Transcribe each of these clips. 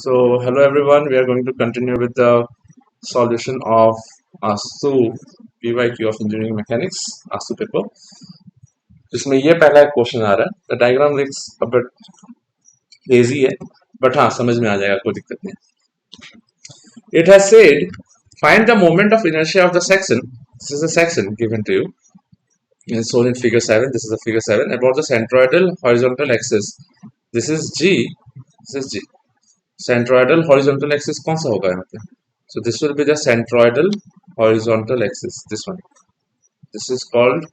So, hello everyone. We are going to continue with the solution of ASU PYQ of Engineering Mechanics ASU paper. जिसमें ये पहला एक question आ रहा है. The diagram looks a bit lazy है, but हाँ समझ में आ जाएगा, कोई दिक्कत नहीं. It has said, find the moment of inertia of the section. This is a section given to you. It's shown in figure 7. This is a figure 7 about the centroidal horizontal axis. This is G. This is G. Centroidal horizontal axis कौन सा होगा यहाँ पे? So this will be the centroidal horizontal axis. This one. This is called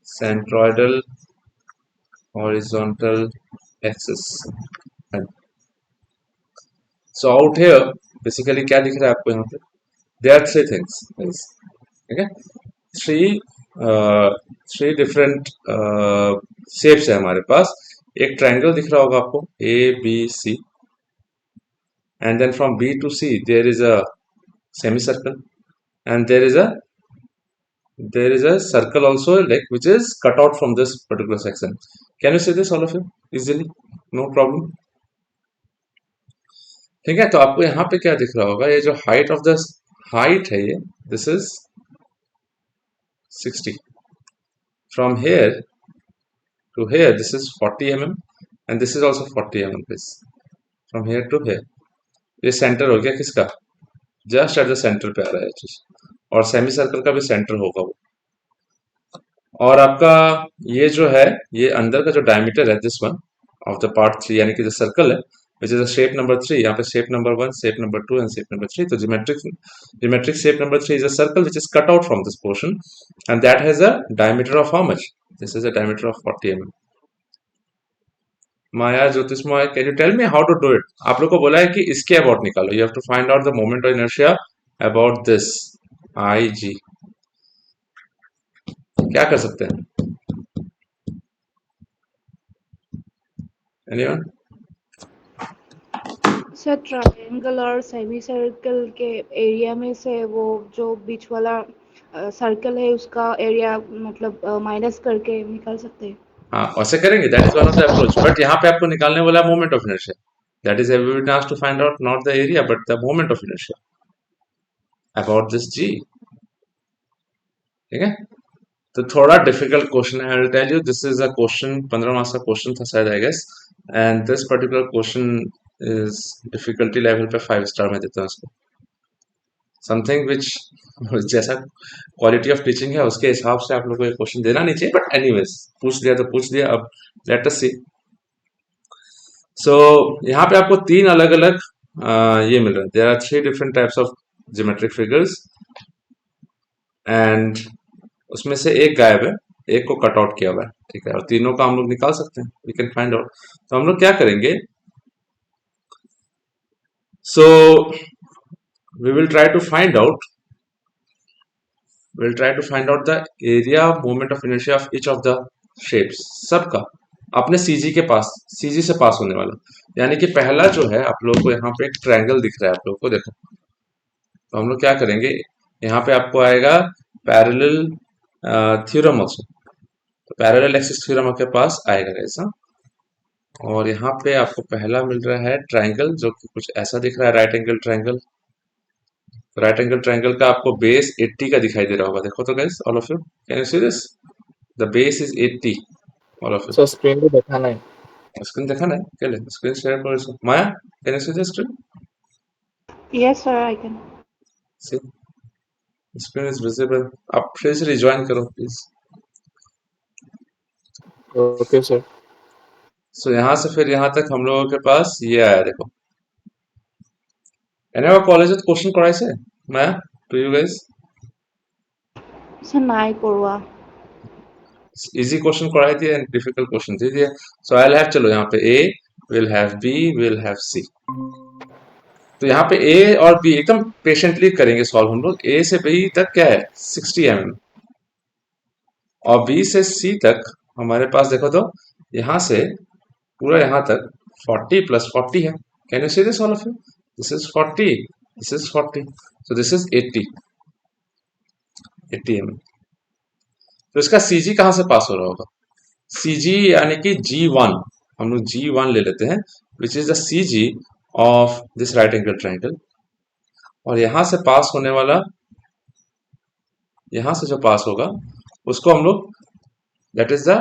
centroidal horizontal axis. And so out here, basically क्या दिख रहा है आपको यहाँ पे? There are three things. Okay, three different shapes है हमारे पास. एक ट्रायंगल दिख रहा होगा आपको, A B C, and then from B to C there is a semicircle, and there is a circle also, like, which is cut out from this particular section. Can you see this, all of you, easily? No problem. ठीक है, तो आपको यहाँ पे क्या दिख रहा होगा, ये जो हाइट ऑफ द हाइट है, ये this is 60. From here to here this is 40 mm, and this is also 40 mm. This from here to here, ये सेंटर हो गया किसका, जस्ट एट द सेंटर पे आ रहा है चीज, और सेमी सर्कल का भी सेंटर होगा वो. और आपका ये जो है, ये अंदर का जो डायमीटर है, this one of the part 3, यानी कि जो सर्कल है, विच इज शेप नंबर 3. यहाँ पे shape number 1, shape number 2 and shape number 3. तो geometric shape number 3 is a circle which is cut out from this portion, and that has a diameter of how much? This is a diameter of 40 mm. Maya Jyotishmay, can you tell me how to do it? आप लोग को बोला है कि इसके about निकालो. You have to find out the moment of inertia about this I G. क्या कर सकते हैं? एनीवन? सर ट्रायंगल और सेमी सर्कल के एरिया में से वो जो बीच वाला सर्कल है उसका एरिया मतलब माइनस करके निकाल सकते हैं. हाँ, वैसे करेंगे. That is one of the approach. But यहाँ पे आपको निकालने वाला moment of inertia. That is everyone has to find out not the area but the moment of inertia about this G. ठीक है, तो थोड़ा डिफिकल्ट क्वेश्चन है. I will tell you, this is a question 15 marks का question था शायद, I guess. And this particular question is difficulty level पे 5 star में देता हूँ इसको. समथिंग विच जैसा क्वालिटी ऑफ टीचिंग है उसके हिसाब से आप लोगों को ये क्वेश्चन देना नहीं चाहिए, बट एनीवेज पूछ लिया तो पूछ लिया. अब लेट अस सी. सो यहाँ पे आपको तीन अलग अलग ये मिल रहा है. There are 3 different types of geometric figures, and उसमें से एक गायब है, एक को कट आउट किया हुआ है. ठीक है, और तीनों का हम लोग निकाल सकते हैं. We can find out. तो हम लोग क्या करेंगे, so we will try to find out the area moment of inertia of each of the shapes. सबका अपने सीजी के पास, सीजी से पास होने वाला. यानी कि पहला जो है, आप लोगों को यहाँ पे एक ट्रायंगल दिख रहा है आप लोगों को, देखो. तो हम लोग क्या करेंगे, यहाँ पे आपको आएगा पैरेलल थ्योरम ऑल्सो. तो पैरेलल एक्सिस थ्योरम आपके पास आएगा ऐसा. और यहाँ पे आपको पहला मिल रहा है ट्रायंगल, जो कि कुछ ऐसा दिख रहा है, right angle triangle. Right angle triangle का आपको बेस 80 का दिखाई दे रहा होगा. देखो तो guys, all of you, can you see this? The base is 80, all of you. Sir screen पे दिखाना है. स्क्रीन दिखाना है, क्या ले स्क्रीन शेयर करो इसको. Maya, can you see the screen? Yes sir, I can. See, screen is visible. आप फिर से रिज्वाइन करो प्लीज. Okay sir. सो यहाँ से फिर यहाँ तक हम लोगों के पास ये आया, देखो. এনে কলেজত কোশ্চেন কৰাইছে মায়া টু ইউ গাইজ? सर নাই কৰোৱা. इजी क्वेश्चन कराई दिया एंड डिफिकल्ट क्वेश्चन दे दिया. सो आई विल हैव, चलो यहाँ पे a will have b will have c. तो यहाँ पे ए और बी एकदम पेशेंटली करेंगे सॉल्व हम लोग. ए से बी तक क्या है, 60 mm, और बी से सी तक हमारे पास देखो तो यहाँ से पूरा यहाँ तक 40 + 40 है. Can you see this all of you? This is 40, this is 40, so this is 80 mm. तो इसका सीजी कहाँ से पास हो रहा होगा? सीजी यानी कि G1, हम लोग G1 ले लेते हैं. Which is the C G of this right angle triangle, और यहां से पास होने वाला, यहां से जो पास होगा उसको हम लोग, that is the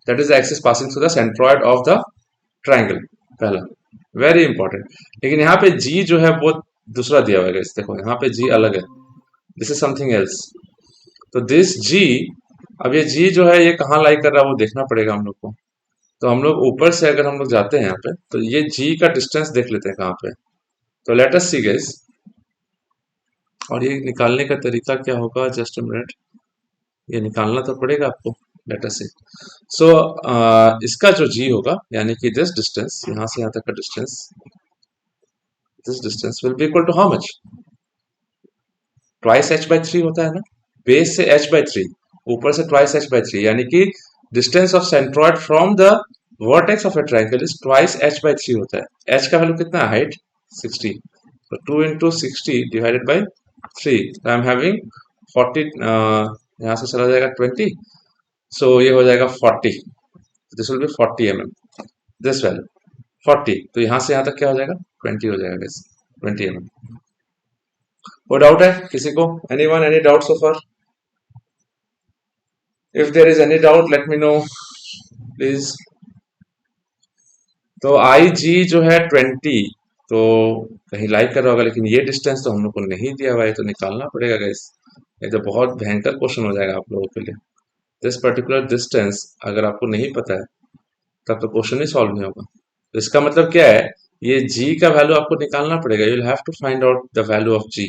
that is the axis passing through the centroid of the triangle, पहला, वेरी इंपॉर्टेंट। लेकिन यहाँ पे जी जो है वो दूसरा दिया हुआ है guys, देखो यहाँ पे जी अलग है, दिस इज समथिंग एल्स। तो दिस जी, अब ये जी जो है ये कहाँ लाई कर रहा है वो देखना पड़ेगा हम लोग को। तो हम लोग ऊपर से अगर हम लोग जाते हैं यहाँ पे, तो ये जी का डिस्टेंस देख लेते हैं कहाँ पे। तो लेट अस सी गाइस, और ये निकालने का तरीका क्या होगा, जस्ट अ मिनट, ये निकालना तो पड़ेगा आपको। लेट अस सी। सो इसका जो जी होगा, यानी कि दिस डिस्टेंस, यहाँ से यहाँ तक का distance, this distance will be equal to how much, twice H by three होता है ना, बेस से एच बाई थ्री, ऊपर से ट्वाइस एच बाई थ्री, यानी कि distance of centroid from the vertex of A triangle is twice H by three होता है। एच का वैल्यू कितना है, हाइट 60, तो 2 into 60 divided by 3, I am having 40, यहाँ से चला जाएगा 20, सो ये हो जाएगा 40, this will B 40 mm, this value 40, तो यहाँ से यहाँ तक क्या हो जाएगा, 20 हो जाएगा, 20 mm। कोई डाउट है किसी को, anyone, any doubt so far? If there is any doubt, let me know, please. तो आई जी जो है 20, तो कहीं लाइक कर रहा होगा, लेकिन ये डिस्टेंस तो हम लोग को नहीं दिया हुआ है, तो निकालना पड़ेगा गाइस। ये तो बहुत भयंकर क्वेश्चन हो जाएगा आप लोगों के लिए। दिस पर्टिकुलर डिस्टेंस अगर आपको नहीं पता है तब तो क्वेश्चन ही सॉल्व नहीं होगा। तो इसका मतलब क्या है, ये जी का वैल्यू आपको निकालना पड़ेगा, you will have to find out the value of G.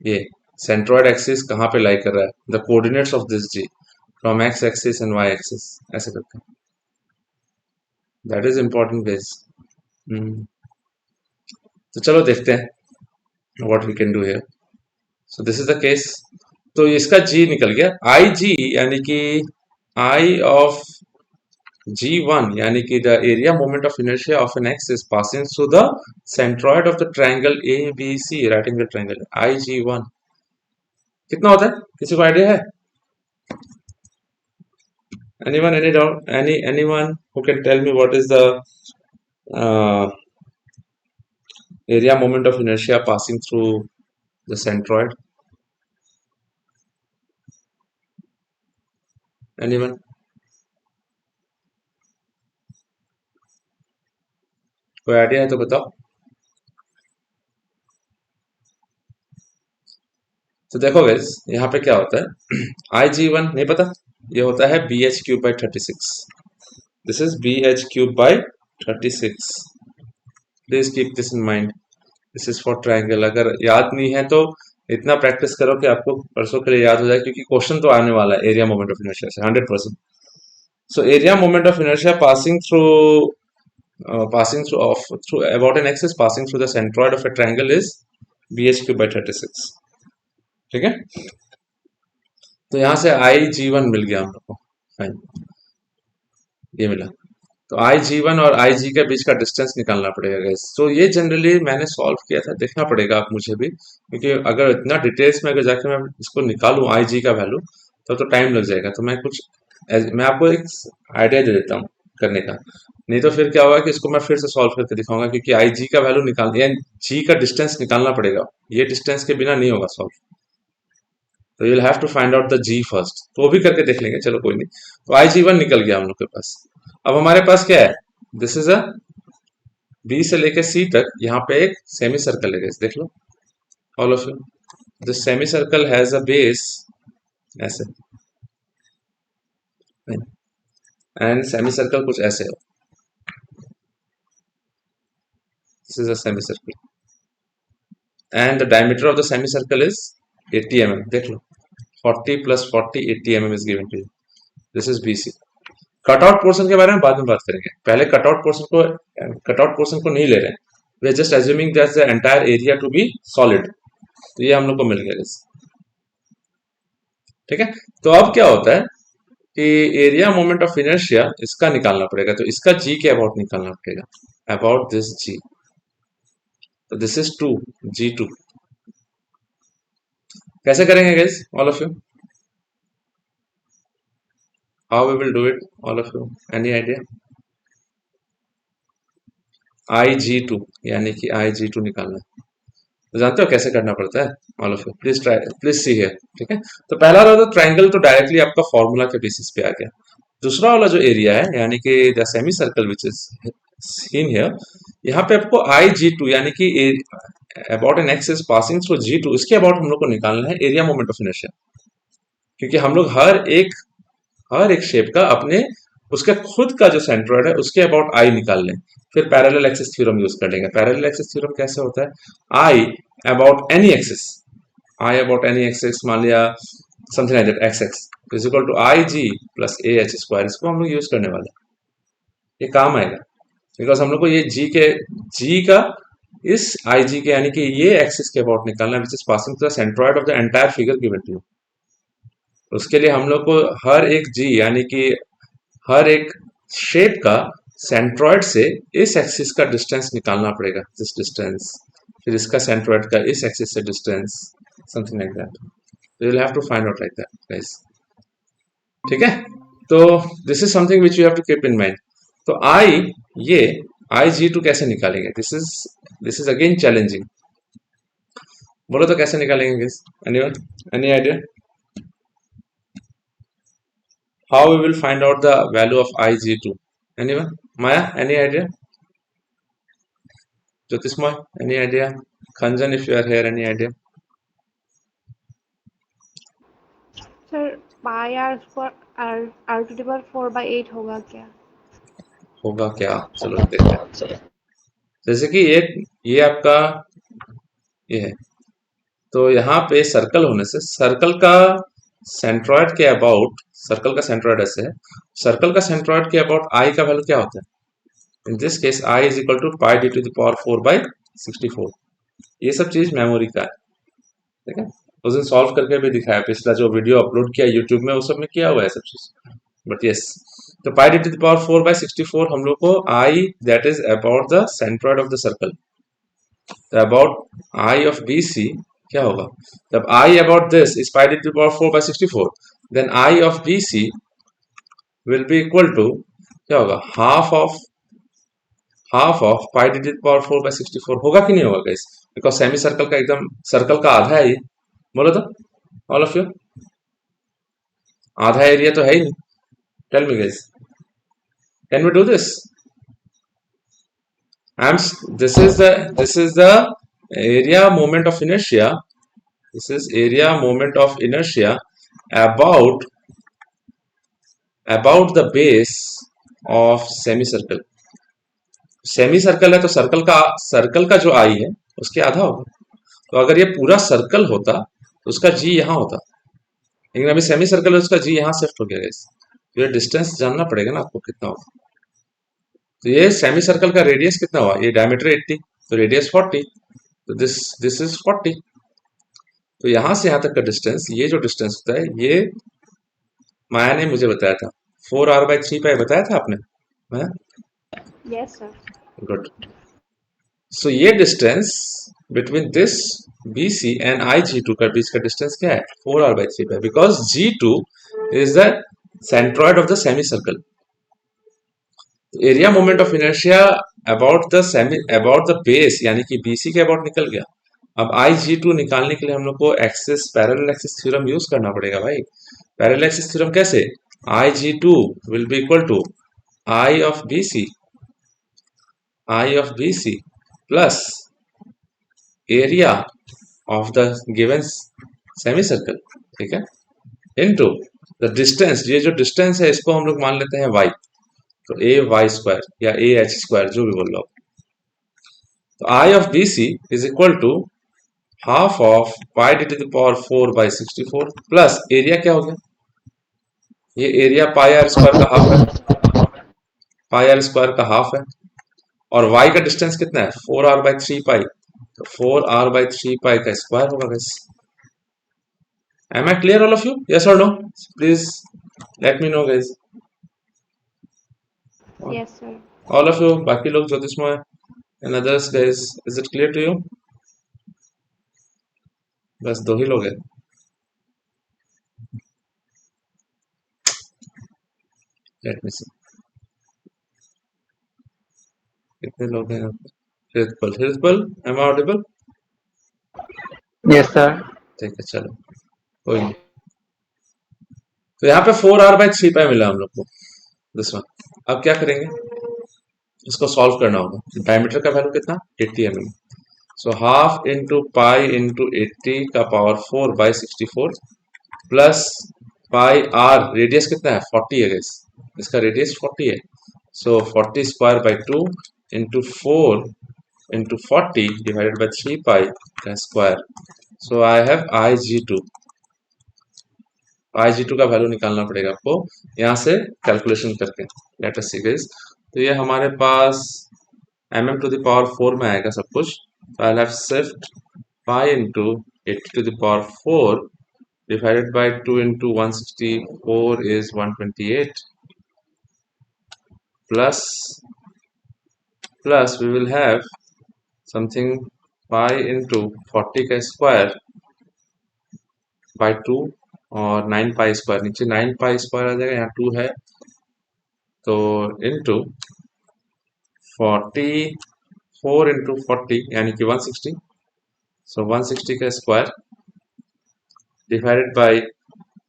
ये सेंट्रॉइड एक्सिस कहाँ पे लाई कर रहा है, the coordinates of this G from x axis and y axis, ऐसे करके, दैट इज इंपॉर्टेंट गाइस। तो चलो देखते हैं what we can do here. So this is the case, तो इसका जी निकल गया, आई जी यानी कि आई ऑफ G1, यानी कि the area moment of inertia of an axis passing through the centroid of the triangle A B C, right angle triangle, I G1 कितना होता है, किसी को आइडिया है? Anyone, any doubt, anyone who can tell me what is the area moment of inertia passing through the centroid? Anyone? कोई idea है तो बताओ। तो देखो गाइस, यहाँ पे क्या होता है, आई जी वन नहीं पता, ये होता है B H cube by 36, this is B H cube by 36, please keep this in mind, this is for triangle. अगर याद नहीं है तो इतना प्रैक्टिस करो कि आपको परसों के लिए याद हो जाए, क्योंकि क्वेश्चन तो आने वाला है एरिया मोमेंट ऑफ इनर्शिया से 100%। So area moment of inertia passing through about an axis passing through the centroid of a triangle is bh cube by 36, ठीक है। तो यहाँ से आई जी वन मिल गया हम लोग को, फाइन, ये मिला। तो आई जी वन और आई जी के बीच का डिस्टेंस निकालना पड़ेगा गाइस। तो ये जनरली मैंने सॉल्व किया था, देखना पड़ेगा आप मुझे भी, क्योंकि अगर इतना डिटेल्स में अगर जाके मैं इसको निकालूं आई जी का वैल्यू, तो टाइम लग जाएगा। तो मैं आपको एक आइडिया दे देता हूँ करने का, नहीं तो फिर क्या होगा कि इसको मैं फिर से सॉल्व करके दिखाऊंगा, क्योंकि आई जी का वैल्यू निकाल, या जी का डिस्टेंस निकालना पड़ेगा, ये डिस्टेंस के बिना नहीं होगा सॉल्व। तो you will have to find out the G first, तो वो भी करके देख लेंगे, चलो कोई नहीं। तो आई जी वन निकल गया हम लोग के पास। अब हमारे पास क्या है, दिस इज अ बी से लेके सी तक यहाँ पे एक सेमी सर्कल है, देख लो all of you, this semi circle has a base ऐसे, एंड सेमी सर्कल कुछ ऐसे है, this is a semi circle and the diameter of the semi circle is 80 mm, देख लो 40 plus 40 80 mm is given to you, this is BC। Cutout portion के बारे में बाद में बात करेंगे, पहले कटआउट पोर्शन को नहीं ले रहे हैं, we are just assuming that the entire area to be solid. तो ये हम लोग को मिल गया, ठीक है। तो अब क्या होता है कि एरिया मोमेंट ऑफ इनर्शिया इसका निकालना पड़ेगा, तो इसका जी के अबाउट निकालना पड़ेगा, अबाउट दिस जी, तो दिस इज 2 G2। कैसे करेंगे guys, all of you, how we will do it, all of you, any idea? IG2 यानी कि IG2 निकालना है। तो जानते हो कैसे करना पड़ता है? All of you please try, please see here. ठीक है, तो पहला वाला तो ट्राइंगल तो डायरेक्टली आपका फॉर्मूला के बेसिस पे आ गया। दूसरा वाला जो एरिया है यानी कि the semi circle which is seen here, यहाँ पे आपको IG2 यानी कि about an axis passing through G2, इसके अबाउट हम लोग को निकालना है एरिया मोमेंट ऑफ इनर्शिया। क्योंकि हम लोग हर एक शेप का अपने उसका खुद का जो सेंट्रोइड है उसके अबाउट आई निकाल लें, फिर पैरेलल एक्सिस थ्योरम यूज कर लेंगे। पैरेलल एक्सिस थ्योरम कैसे होता है? I about any axis, I about any axis, मान लिया something like that X X is equal to I G plus A H square, इसको हम लोग यूज करने वाले हैं। ये काम आएगा बिकॉज हम लोग को ये जी का इस आई जी के यानी कि ये एक्सिस के अबाउट निकालना है which is passing to the centroid of the entire figure given to you. उसके लिए हम लोग को हर एक जी यानी कि हर एक शेप का सेंट्रॉइड से इस एक्सिस का डिस्टेंस निकालना पड़ेगा, दिस डिस्टेंस, फिर इसका सेंट्रॉइड का इस एक्सिस से distance, something like that. You will have to find out like that guys. ठीक है, तो this is something which you have to keep in mind. तो ये IG2 कैसे निकालेंगे? This is again challenging. बोलो तो कैसे निकालेंगे guys? Anyone, any idea how we will find out the value of IG2? Anyone? Maya, any idea? Jyotismoy, any idea? Khanjan, if you are here, any idea? Sir pi R to the power 4/8 होगा क्या? होगा क्या? चलो देखते हैं। जैसे कि ये आपका ये है, तो यहाँ पे सर्कल होने से सर्कल का सेंट्रॉइड के अबाउट, सर्कल का सेंट्रॉइड ऐसे है, सर्कल का सेंट्रॉइड के अबाउट आई का वैल्यू क्या होता है? In this case I is equal to pi D to the power 4/64। ये सब चीज मेमोरी का है। ठीक है, उस दिन सॉल्व करके भी दिखाया, पिछला जो वीडियो अपलोड किया यूट्यूब में वो सब में किया हुआ है सब चीज। बट यस, तो pi D to the power 4/64 हम लोग को I that is about the centroid of the circle, तो about I of B C क्या होगा? जब I about this is pi D to the power 4/64, then I of B C will be equal to क्या होगा? Half of pi D to the power 4/64 होगा कि नहीं होगा गाइस? बिकॉज सेमी सर्कल का एकदम सर्कल का आधा है ये। बोलो तो ऑल ऑफ यू, आधा एरिया तो है ही नहीं। Tell me guys, can we do this? This is the area moment of inertia. This is area moment of inertia about the base of semicircle. Semi circle है तो circle का जो आई है उसके आधा होगा। तो अगर ये पूरा सर्कल होता तो उसका जी यहाँ होता, लेकिन अभी सेमी सर्कल है उसका जी यहाँ शिफ्ट हो गया गाइस। तो ये डिस्टेंस जानना पड़ेगा ना आपको कितना होगा। तो ये सेमी सर्कल का रेडियस कितना हुआ? ये डायमीटर 80, तो रेडियस 40, तो दिस इज 40। तो यहां से यहां तक का डिस्टेंस, ये जो डिस्टेंस होता है, ये माया ने मुझे बताया था, 4r/3 बताया था आपने Maya? Yes sir. Good. So ये distance between this BC and IG2 का बीच का डिस्टेंस क्या है? 4r/3, because G2 is the centroid of the semi circle. Area moment of inertia about the base यानी कि BC के अबाउट निकल गया। अब IG2 निकालने के लिए हम लोग को पैरेलल एक्सिस थ्योरम यूज करना पड़ेगा भाई। पैरेलल एक्सिस थ्योरम कैसे? IG2 will be equal to I of BC plus area of the given semi circle, ठीक है, इनटू द डिस्टेंस। ये जो डिस्टेंस है इसको हम लोग मान लेते हैं y, तो AY² या AH² जो भी बोल लो। तो I of BC is equal to half of pi D to the power 4/64 plus area क्या हो गया? ये एरिया पाई r² का हाफ है, पाई r² का हाफ है, और y का डिस्टेंस कितना है? 4r/3, तो 4r/3 का स्क्वायर होगा guys. Am I clear all of you? Yes और no? Please let me know guys. Yes sir. All of you, बाकी लोग Jyotishmoy and others guys, is it clear to you? बस दो ही लोग हैं। Let me see. कितने लोग हैं यहाँ पे? Hirpal, am audible? Yes, sir. ठीक है, चलो कोई नहीं। तो यहाँ पे 4r/3 मिला हम लोग को, दिस वन। अब क्या करेंगे, इसको सॉल्व करना होगा। डायमीटर का वैल्यू कितना, 80 mm। So half into pi into 80 का power 4/64 plus pi R, radius कितना है, 40 है गाइस, इसका रेडियस 40 है। So 40²/2 into 4 into 40 divided by 3 pi का square. So I have IG2। IG2 का वैल्यू निकालना पड़ेगा आपको यहाँ से कैलकुलेशन करके। लेट अस सी गाइस, तो ये हमारे पास mm⁴ में आएगा सब कुछ। तो I have shift pi into 80⁴ divided by 2 into 164 is 128 plus we will have something pi into 40 का स्क्वायर by 2 और 9 पाई स्क्वायर, नीचे 9 पाई स्क्वायर आ जाएगा, यहाँ 2 है तो इंटू 44 इंटू 40 यानी कि 160। सो 160 का square divided by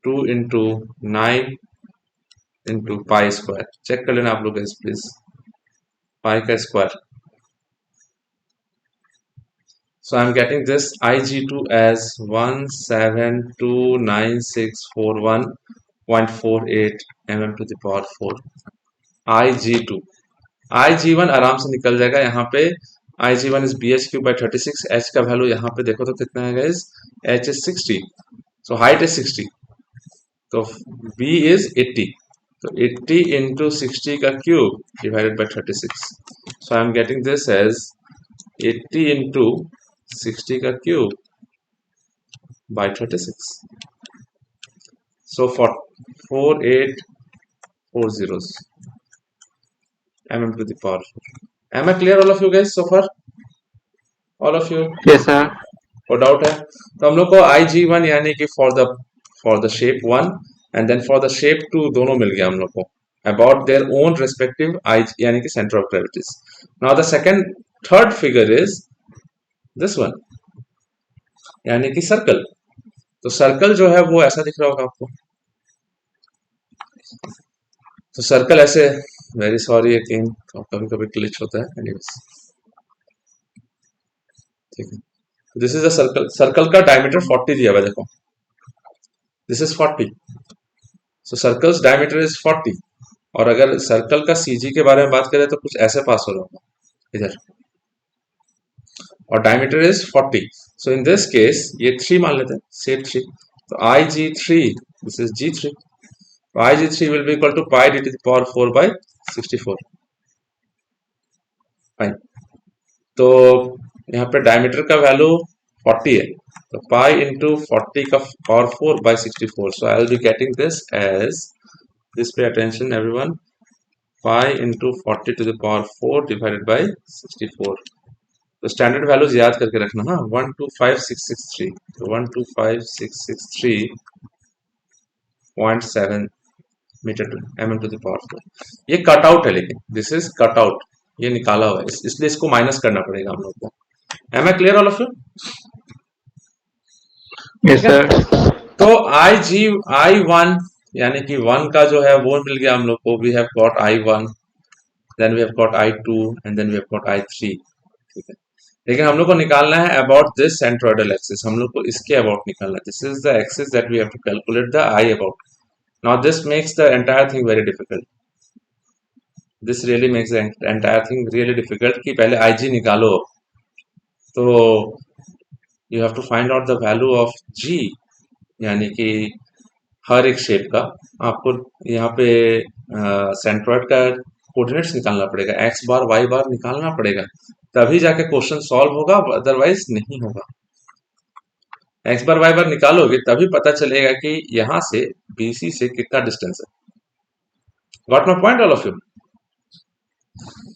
2 into 9 into pi square. Check कर लेना आप लोग प्लीज, पाई का square. So I'm getting this IG2 as 1729641.48 mm⁴ IG2। IG1 आराम से निकल जाएगा, यहाँ पे IG1 is bh³/36। h का वैल्यू यहाँ पे देखो तो कितना है guys, h is 60, so height is 60, तो b is 80, तो 80 into 60 का cube divided by 36। so I'm getting this as 80 into 60 का cube by 36। so for 4840 mm⁴ am I clear all of you guys so far, all of you? Yes, sir. कोई doubt है? तो हम लोग को IG1 यानी कि for the shape 1 and then for the shape 2 दोनों मिल गया हम लोग को about their own respective I यानी कि centre of gravities. Now the third figure is this one, यानी कि सर्कल। तो सर्कल जो है वो ऐसा दिख रहा होगा आपको। तो सर्कल ऐसे, वेरी सॉरी अगेन, कभी कभी ग्लिच होता है, एनीवेज ठीक है। This is a circle, circle का डायमीटर 40 दिया हुआ है, देखो this is 40, so circles diameter is 40। और अगर सर्कल का CG के बारे में बात करें तो कुछ ऐसे पास हो रहा होगा इधर, और diameter is 40। So in this case ये 3 मान लेते हैं, सेट 3, तो IG3 दिस इज G3, तो IG3 will be equal to pi d⁴/64। Fine, तो यहाँ पे डायमीटर का वैल्यू 40 है, तो पाई इंटू 40 का power 4/64। So I will be getting this as, this pay attention everyone, pi into 40⁴ divided by 64। तो स्टैंडर्ड वैल्यूज याद करके रखना, हाँ, 125663, तो 125663.7 मीटर mm⁴। ये कट आउट है, लेकिन दिस इज कट आउट, ये निकाला हुआ है, इसलिए इसको माइनस करना पड़ेगा हम लोग को। Am I clear all of you? Yes, sir. तो I1 यानी कि 1 का जो है वो मिल गया हम लोग को, we have got I1, then we have got I2 and then we have got I3, ठीक है। लेकिन हम लोग को निकालना है अबाउट दिस सेंट्रोइडल एक्सिस, हम लोग को इसके अबाउट निकालना है। This is the axis that we have to calculate the I about. Now this makes the entire thing very difficult, this really makes the entire thing really difficult कि पहले IG निकालो, तो you have to find out the value of G, यानी कि हर एक shape का आपको यहाँ पे सेंट्रॉइड का कोऑर्डिनेट्स निकालना पड़ेगा, x बार y बार निकालना पड़ेगा, तभी जाके क्वेश्चन सॉल्व होगा, अदरवाइज नहीं होगा। x बार y बार निकालोगे तभी पता चलेगा कि यहाँ से BC से कितना डिस्टेंस है। Got my point all of you?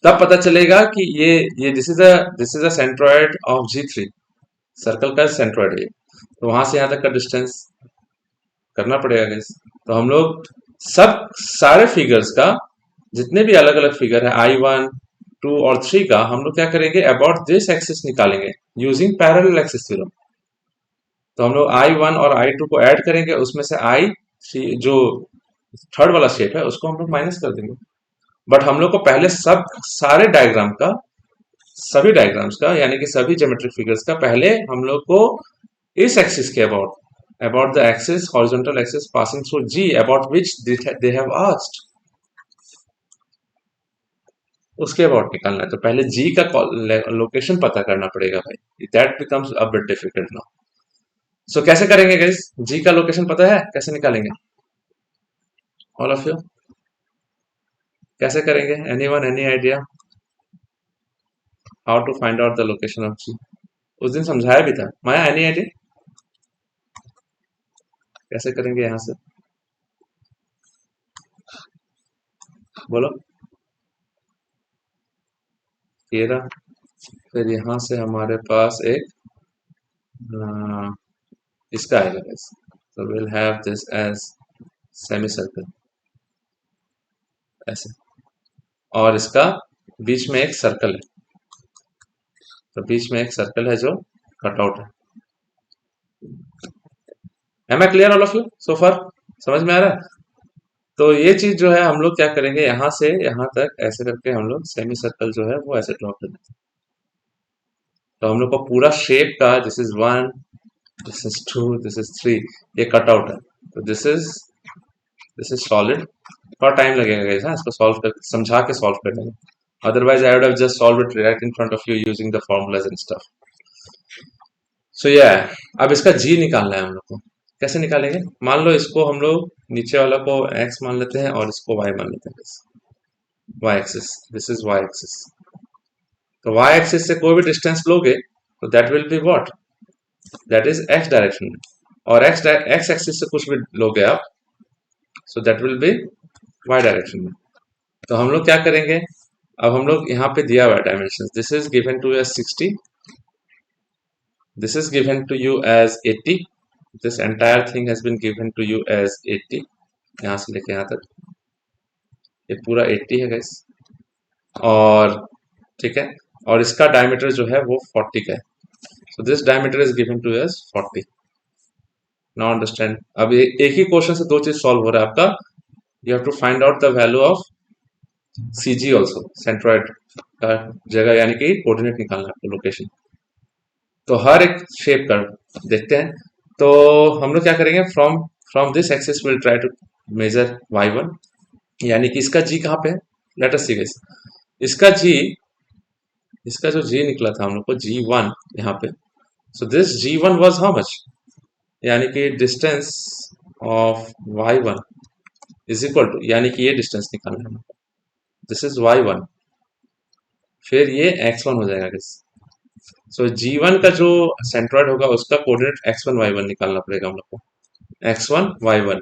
तब पता चलेगा कि ये this is a centroid of G3, circle का सेंट्रॉइड है, तो वहां से यहाँ तक का डिस्टेंस करना पड़ेगा गाइस। तो हम लोग सब सारे फिगर्स का, जितने भी अलग अलग फिगर है I1, 2 और 3 का हम लोग क्या करेंगे, अबाउट दिस एक्सिस निकालेंगे यूजिंग पैरेलल एक्सिस थ्योरम। तो हम लोग I1 और I2 को ऐड करेंगे, उसमें से I3 जो थर्ड वाला शेप है उसको हम लोग माइनस कर देंगे। बट हम लोग को पहले सारे डायग्राम का, सभी डायग्राम्स का, यानी कि सभी ज्योमेट्रिक फिगर्स का पहले हम लोग को इस एक्सिस के about the axis horizontal axis passing through G about which they have asked, उसके अबाउट निकालना है। तो पहले G का लोकेशन पता करना पड़ेगा भाई, that becomes a bit difficult now. So कैसे करेंगे गाइस, G का लोकेशन पता है, कैसे निकालेंगे ऑल ऑफ यू, कैसे करेंगे, anyone, any idea how to find out the location of G? उस दिन समझाया भी था, माया एनी आइडिया कैसे करेंगे? यहां से बोलो 13, फिर यहां से हमारे पास एक इसका आएगा guys, so we'll have this as semi circle ऐसे, और इसका बीच में एक सर्कल है, तो बीच में एक सर्कल है जो कटआउट है। Am I clear all of you so far, समझ में आ रहा है? तो ये चीज जो है हम लोग क्या करेंगे, यहां से यहां तक ऐसे करके हम लोग सेमी सर्कल जो है वो ऐसे ड्रॉ कर देते हैं। तो हम लोग को पूरा शेप का this is 1, this is 2, this is 3, ये कटआउट है। तो दिस इज सॉलिड। थोड़ा टाइम लगेगा गाइस, हाँ, इसको सॉल्व कर, समझा के सॉल्व कर देंगे, otherwise I would have just solve it right in front of you using the formulas and stuff. So ये अब इसका जी निकालना है हम लोग को। कैसे निकालेंगे, मान लो इसको हम लोग नीचे वाला को x मान लेते हैं और इसको y मान लेते हैं, y axis, this is y axis. तो y एक्सिस से कोई भी डिस्टेंस लोगे तो that will be what, that is x direction में, और x एक्सिस से कुछ भी लोगे आप so that will be y direction में। तो हम लोग क्या करेंगे, अब हम लोग यहाँ पे दिया हुआ dimension, this is given to as 60, this is given to you as 80, this entire thing has been given to you as 80, यहाँ से लेके यहाँ तक ये पूरा 80 है गाइस, और ठीक है, और इसका डायमीटर जो है वो 40 का है। So this diameter is given to as 40। Now understand, अब एक ही क्वेश्चन से दो चीज सॉल्व हो रहा है आपका। You have to find out the value of CG also, centroid का जगह, यानी कि कोऑर्डिनेट निकालना है आपको, लोकेशन। तो हर एक शेप का देखते हैं। तो हम लोग क्या करेंगे, from this axis will try to measure y1, यानी कि इसका G कहाँ पे है, लेट अस सी गाइस, इसका जो G निकला था हम लोग को G1 यहाँ पे, so this G1 was how much, यानी कि distance of y1 is equal to, यानी कि ये डिस्टेंस निकालना है, दिस इज y1, फिर ये x1 हो जाएगा गाइस। सो G1 का जो सेंट्रॉइड होगा उसका कोऑर्डिनेट x1 y1 निकालना पड़ेगा हम लोग को, x1 y1,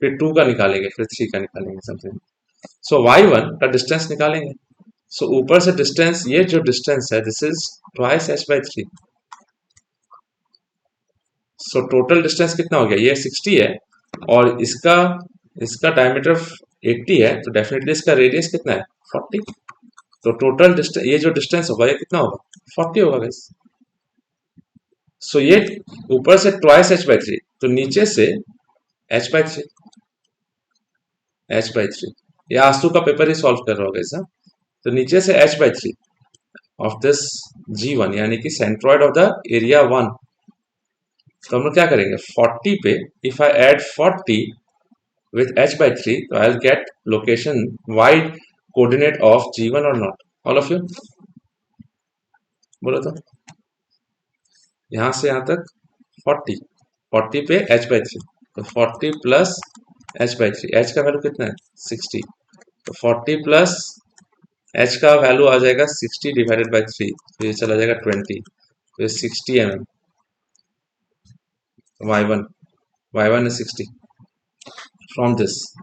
फिर 2 का निकालेंगे, फिर 3 का निकालेंगे समथिंग। सो y1 का डिस्टेंस निकालेंगे, सो ऊपर से डिस्टेंस, ये जो डिस्टेंस है this is twice h/3, so total distance कितना हो गया, ये 60 है और इसका डायमीटर 80 है, तो डेफिनेटली इसका रेडियस कितना है 40, तो टोटल डिस्टेंस, ये जो डिस्टेंस होगा ये कितना होगा 40 होगा गाइस। सो ये ऊपर से ट्वाइस h/3, तो नीचे से h/3, ये आंसू का पेपर ही सॉल्व कर रहा होगा ऐसा। तो नीचे से h/3 ऑफ दिस G1, यानी कि सेंट्रॉइड ऑफ द एरिया 1, तो हम लोग क्या करेंगे 40 पे, if I add 40 with h/3, तो I will get location y coordinate of G1 और नॉट, ऑल ऑफ यू बोलो तो, यहां से यहां तक 40 पे h/3, तो 40 प्लस h/3, h का वैल्यू कितना है 60, तो 40 प्लस h का वैल्यू आ जाएगा 60 डिवाइडेड बाय 3, तो ये चला जाएगा 20, तो ये 60 mm, y1 is 60 from this.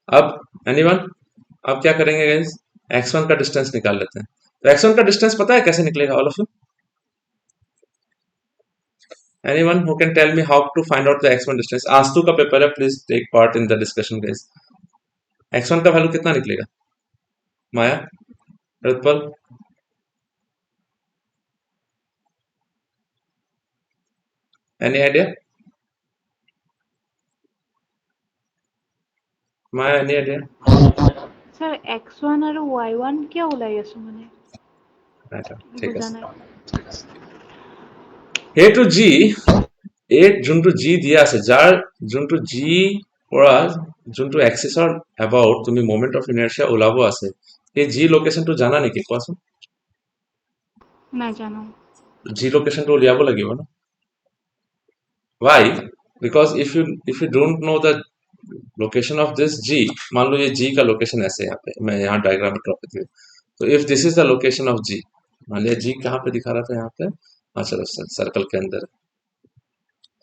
अब एनीवन, अब क्या करेंगे गाइस, x1 का डिस्टेंस निकाल लेते हैं। तो x1 का डिस्टेंस पता है कैसे निकलेगा all of you, anyone who can tell me how to find out the x1 distance? आंसू का पेपर है, please take part in the discussion guys. x1 का वैल्यू कितना निकलेगा, Maya, Ritpal, any idea? Maya, any idea? Sir x1 আৰু y1 কিয় ওলাই আছো মানে ঠিক বুজা আছে। নাই A to G, A যোনটো G দিয়া আছে, যাৰ যোনটো G পৰা যোনটো এক্সিছৰ এবাউট তুমি মোমেন্ট অফ ইনাৰ্চিয়া ওলাব আছে, সেই G লোকেশনটো জানা নেকি কোৱাচোন? নাজানো G লোকেশনটো উলিয়াব লাগিব ন? Why? Because if you don't know the location of this G, मान लो ये G का लोकेशन ऐसे यहाँ पे, मैं यहाँ डायग्राम में ड्रॉ करती हूँ, तो if this is the location of G, मान लिया G कहाँ पे दिखा रहा था, यहाँ पे, हाँ चलो सर्कल के अंदर,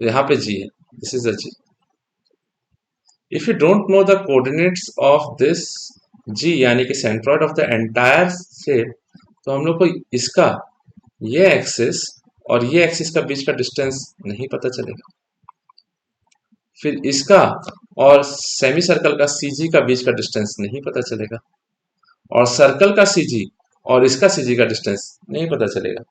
तो यहाँ पे G है, this is the G. If you don't know the coordinates of this G, यानी कि centroid of the entire shape, तो हम लोग को इसका ये एक्सिस और ये एक्सिस का बीच का डिस्टेंस नहीं पता चलेगा, फिर इसका और सेमी सर्कल का सीजी का बीच का डिस्टेंस नहीं पता चलेगा, और सर्कल का सीजी और इसका सीजी का डिस्टेंस नहीं पता चलेगा।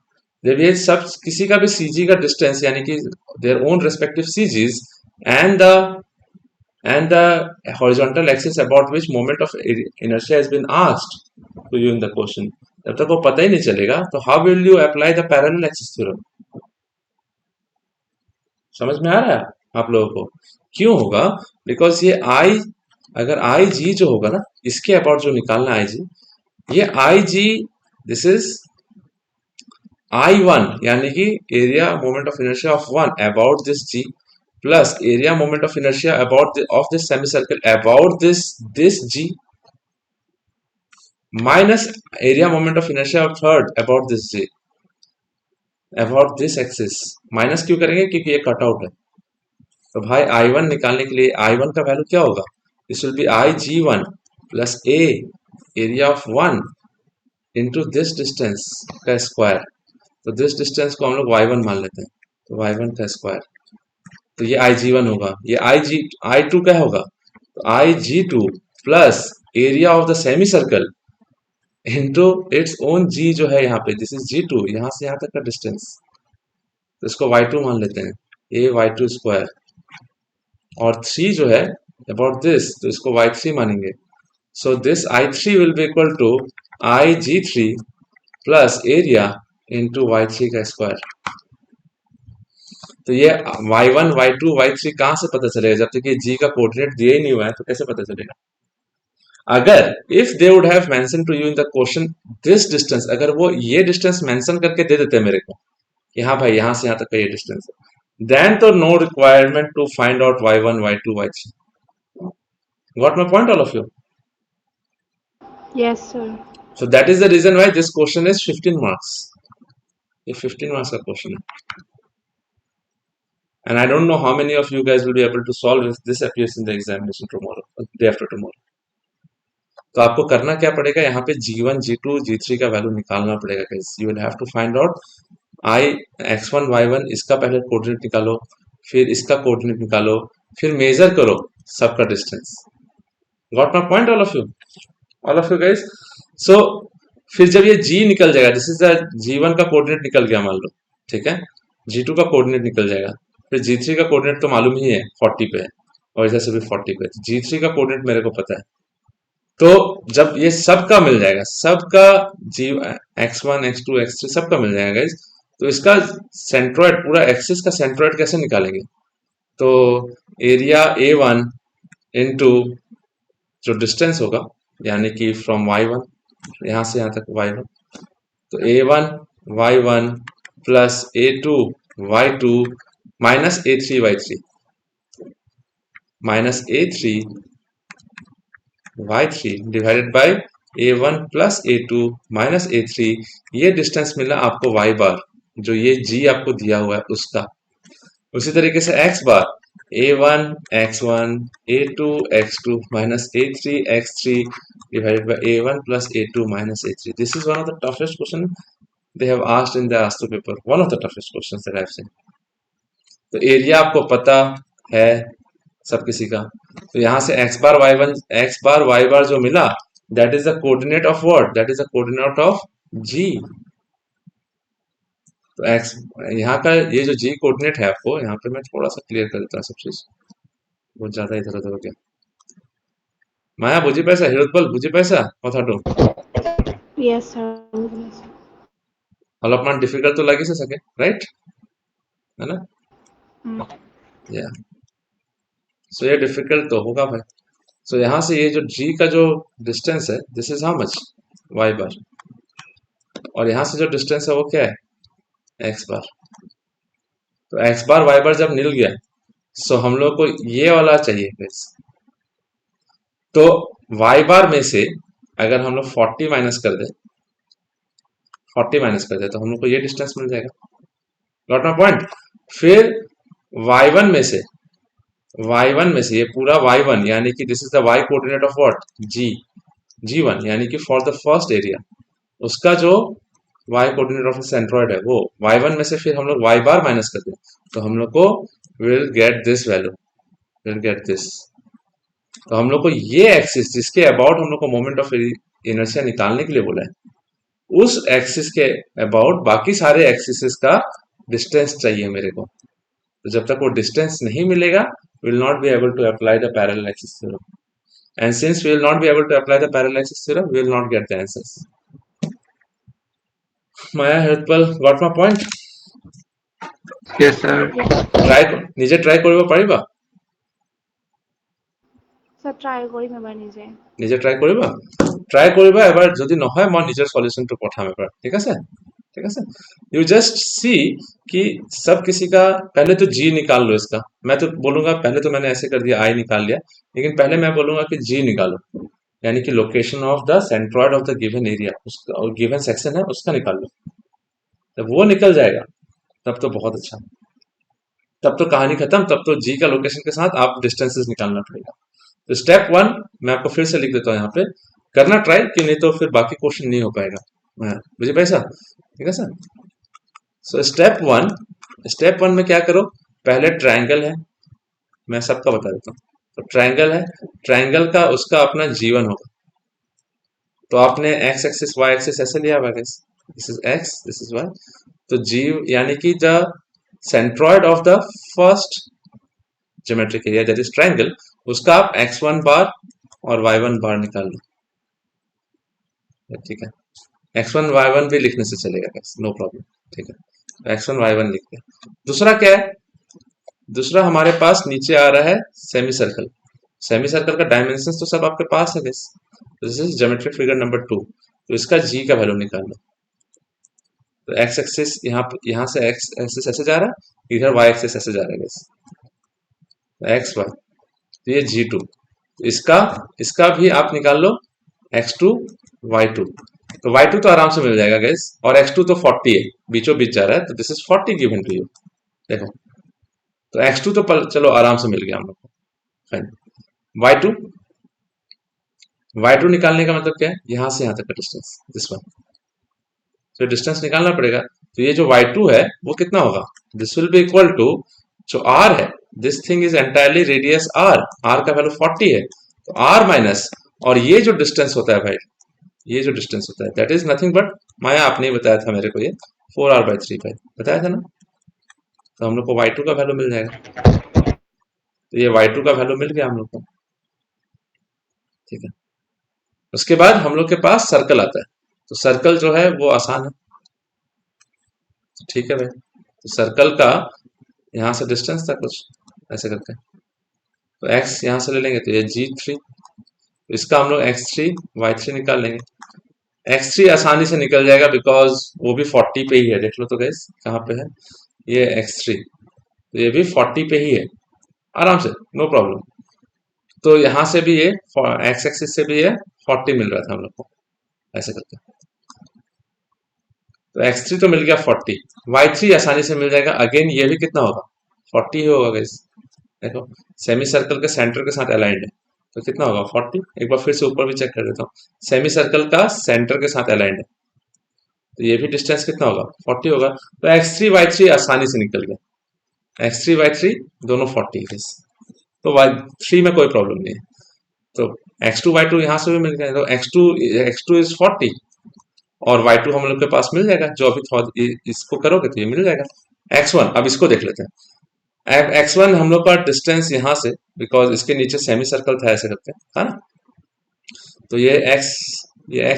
जब ये सब किसी का भी सीजी का डिस्टेंस यानी कि their own respective CGs and the horizontal axis about which moment of inertia has been asked to you in the question, जब तक वो पता ही नहीं चलेगा तो how will you apply the parallel axis theorem? समझ में आ रहा है आप लोगों को? क्यों होगा? बिकॉज ये आई, अगर आई जी जो होगा ना, इसके अबाउट जो निकालना आई जी, ये I G this is I one, यानी कि area moment of inertia of one about this G plus area moment of inertia about of this semicircle about this G minus area moment of inertia of third about this G about this axis, minus क्यों करेंगे? क्योंकि ये cut out है। तो भाई I1 निकालने के लिए I1 का वैल्यू क्या होगा? This will B IG1 plus A area of 1 into this distance का स्क्वायर, तो दिस डिस्टेंस को हम लोग Y1 मान लेते हैं, तो Y1 का स्क्वायर, तो ये IG1 होगा, ये I2 क्या होगा? तो IG2 plus area of the semi circle into its own G जो है यहाँ पे, दिस इज G2, यहाँ से यहाँ तक का डिस्टेंस, तो इसको Y2 मान लेते हैं, A Y2 स्क्वायर, और 3 जो है अबाउट दिस, तो इसको Y3 मानेंगे, so this I3 will be equal to IG3 plus area into Y3 का स्क्वायर। तो ये y1, y2, y3 कहां से पता चलेगा? जब तक ये g का कोऑर्डिनेट दिया ही नहीं हुआ है तो कैसे पता चलेगा? अगर if they would have mention to you in the question this distance, अगर वो ये डिस्टेंस मेंशन करके दे देते मेरे को कि हाँ भाई यहाँ से यहाँ तक का ये डिस्टेंस है, देन तो no requirement to find out y1, y2, y3। Got my point all of you? Yes sir so that is the reason why this question is 15 marks. ये 15 मार्क्स का क्वेश्चन है, and I don't know how many of you guys will be able to solve if this appears in the examination tomorrow, day after tomorrow. तो आपको करना क्या पड़ेगा? यहाँ पे G1, G2, G3 का वैल्यू निकालना पड़ेगा guys. You will have to find out x1, y1, इसका पहले कोऑर्डिनेट निकालो, फिर इसका कोऑर्डिनेट निकालो, फिर मेजर करो सबका distance. Got my point all of you guys? So फिर जब ये G निकल जाएगा, दिस इज द G1 का कोऑर्डिनेट निकल गया मान लो, ठीक है, G2 का कोऑर्डिनेट निकल जाएगा, फिर G3 का कोऑर्डिनेट तो मालूम ही है 40 पे है, और इधर से भी 40 पे, तो G3 का कोऑर्डिनेट मेरे को पता है। तो जब ये सबका मिल जाएगा, सबका x1, x2, x3 सबका मिल जाएगा गाइस, तो इसका सेंट्रॉइड, पूरा एक्सिस का सेंट्रॉइड कैसे निकालेंगे? तो एरिया A1 इनटू जो डिस्टेंस होगा, यानी कि फ्रॉम y1 यहाँ से यहाँ तक y1, तो A1 y1 plus A2 y2 minus A3 y3 minus A3 y3 divided by A1 plus A2 minus A3, ये डिस्टेंस मिला आपको y बार, जो ये G आपको दिया हुआ है उसका। उसी तरीके से x bar A1 x1 A2 x2 minus A3 x3 divided by A1 plus A2 minus A3. This is one of the toughest question they have asked in the ASTU paper. One of the toughest questions that I have seen. तो area आपको पता है सब किसी का, तो यहाँ से x बार y1 x बार y बार जो मिला that is the coordinate of what, that is the coordinate of G. तो एक्स, यहाँ का ये जो जी कोऑर्डिनेट है, आपको यहाँ पे मैं थोड़ा सा क्लियर कर देता हूँ सब चीज, बहुत ज्यादा इधर उधर हो गया। माया बुझी पैसा, हिरोतपल बुझी पैसा কথাটো Yes, sir. Yes. অলপমান डिफिकल्ट तो लगी से सके, राइट, है ना? Hmm. या सो ये डिफिकल्ट तो होगा भाई। सो यहाँ से ये जो g का जो डिस्टेंस है, this is how much, y बार, और यहाँ से जो डिस्टेंस है वो क्या है, x बार। तो x बार y बार जब मिल गया, सो हम लोग को ये वाला चाहिए guys। तो y बार में से अगर हम लोग 40 माइनस कर दे, 40 माइनस कर दे तो हम लोग को ये डिस्टेंस मिल जाएगा। Got my point. फिर y1 में से, y1 में से ये पूरा y1 यानी कि this is the y coordinate of what, g, g1 यानी कि फॉर द फर्स्ट एरिया, उसका जो y कोऑर्डिनेट ऑफ सेंट्रॉइड है वो y1 में से फिर हम लोग y बार माइनस कर दें तो हम लोग को will get this value, will get this. तो हम लोग को ये एक्सिस जिसके अबाउट हम लोग को मोमेंट ऑफ इनर्शिया निकालने के लिए बोला है, उस एक्सिस के अबाउट बाकी सारे एक्सिस का डिस्टेंस चाहिए मेरे को। तो जब तक वो डिस्टेंस नहीं मिलेगा, will not be able to apply the parallel axis theorem, and since we will not be able to apply the parallel axis theorem, we will not get the answers. Maya, helpful, got my point? Yes, sir. Try নিজে try কৰিব পাৰিবা? Sir, try করিম এবার নিজে। নিজে try কৰিবা? Try কৰিবা এবাৰ, যদি নহয় মই নিজৰ সলিউশনটো পঠাম এবাৰ, ঠিক আছে? ठीक है सर। यू जस्ट सी कि सब किसी का, पहले तो जी निकाल लो इसका। मैं तो बोलूंगा पहले तो मैंने ऐसे कर दिया, आई निकाल लिया, लेकिन पहले मैं बोलूंगा कि जी निकालो, यानी कि location of the centroid of the given area, उसका और गिवन सेक्शन है उसका निकाल लो। जब वो निकल जाएगा तब तो बहुत अच्छा, तब तो कहानी खत्म, तब तो जी का लोकेशन के साथ आप डिस्टेंसेस निकालना पड़ेगा। तो स्टेप 1 मैं आपको फिर से लिख देता हूँ यहाँ पे, करना ट्राई, कि नहीं तो फिर बाकी क्वेश्चन नहीं हो पाएगा। मुझे पैसा, ठीक है सर। सो स्टेप वन में क्या करो, पहले ट्रायंगल है, मैं सबका बता देता हूँ। तो ट्रायंगल है, ट्रायंगल का उसका अपना जीवन होगा। तो आपने एक्स एक्सिस वाई एक्सिस ऐसे लिया हुआ, this is x, this is y. तो जी यानी कि the centroid of the first geometric area that is triangle, उसका आप x1 बार और y1 बार निकाल लो, ठीक है। x1 y1 भी लिखने से चलेगा, नो प्रॉब्लम, ठीक है। x1 y1 लिख दिया। दूसरा क्या है, दूसरा हमारे पास नीचे आ रहा है सेमी सर्कल। सेमी सर्कल का डायमेंशन तो सब आपके पास है, this is geometric figure number 2। तो इसका g का वैल्यू निकाल लो। तो x एक्सिस यहाँ से x एक्सिस ऐसे जा रहा है, इधर y एक्सिस ऐसे जा रहा है, x y, तो ये g2। तो इसका भी आप निकाल लो, x2 y2। तो y2 तो आराम से मिल जाएगा गैस, और x2 तो 40 है, बीचों बीच जा रहा है, तो this is 40 given to you. देखो, तो x2 तो चलो आराम से मिल गया हम लोग को, फाइन। y2 निकालने का मतलब क्या है, यहां से यहां तक का डिस्टेंस, दिस वन। तो डिस्टेंस निकालना पड़ेगा। तो ये जो y2 है वो कितना होगा, this will be equal to, जो r है, this thing is entirely radius r का वैल्यू 40 है, तो r माइनस, और ये जो डिस्टेंस होता है भाई, ये जो डिस्टेंस होता है दैट इज नथिंग बट, माया आपने ही बताया था मेरे को, ये 4r/3 भाई बताया था ना। तो हम लोग को y2 का वैल्यू मिल जाएगा। तो ये y2 का वैल्यू मिल गया हम लोग को, ठीक है। उसके बाद हम लोग के पास सर्कल आता है। तो सर्कल जो है वो आसान है, ठीक है भाई। तो सर्कल का यहाँ से डिस्टेंस था कुछ ऐसे करके, तो x यहाँ से ले लेंगे, तो ये g3, तो इसका हम लोग x3 y3 निकाल लेंगे। x3 आसानी से निकल जाएगा बिकॉज वो भी 40 पे ही है, देख लो तो गैस कहाँ पे है ये x3, तो ये भी 40 पे ही है, आराम से, नो प्रॉब्लम। तो यहाँ से भी ये x एक्सिस से भी ये 40 मिल रहा था हम लोग को, ऐसे करके। तो x3 तो मिल गया 40, y3 आसानी से मिल जाएगा, अगेन ये भी कितना होगा, 40 ही होगा गैस। देखो सेमी सर्कल के सेंटर के साथ अलाइंड है, तो कितना होगा 40। एक बार फिर से ऊपर भी चेक कर देता हूँ, सेमी सर्कल का सेंटर के साथ अलाइंड है, तो ये भी डिस्टेंस कितना होगा 40 होगा। तो x3 y3 आसानी से निकल गया, x3 y3 दोनों 40 है, तो y3 में कोई प्रॉब्लम नहीं है। तो x2 y2 यहाँ से भी मिल गया, तो x2 इज 40 और y2 हम लोग के पास मिल जाएगा, जो अभी इसको करोगे तो ये मिल जाएगा। x1 अब इसको देख लेते हैं। अब x1 हम लोग का डिस्टेंस यहाँ से, बिकॉज इसके नीचे सेमी सर्कल था ऐसे करके, है ना, तो ये x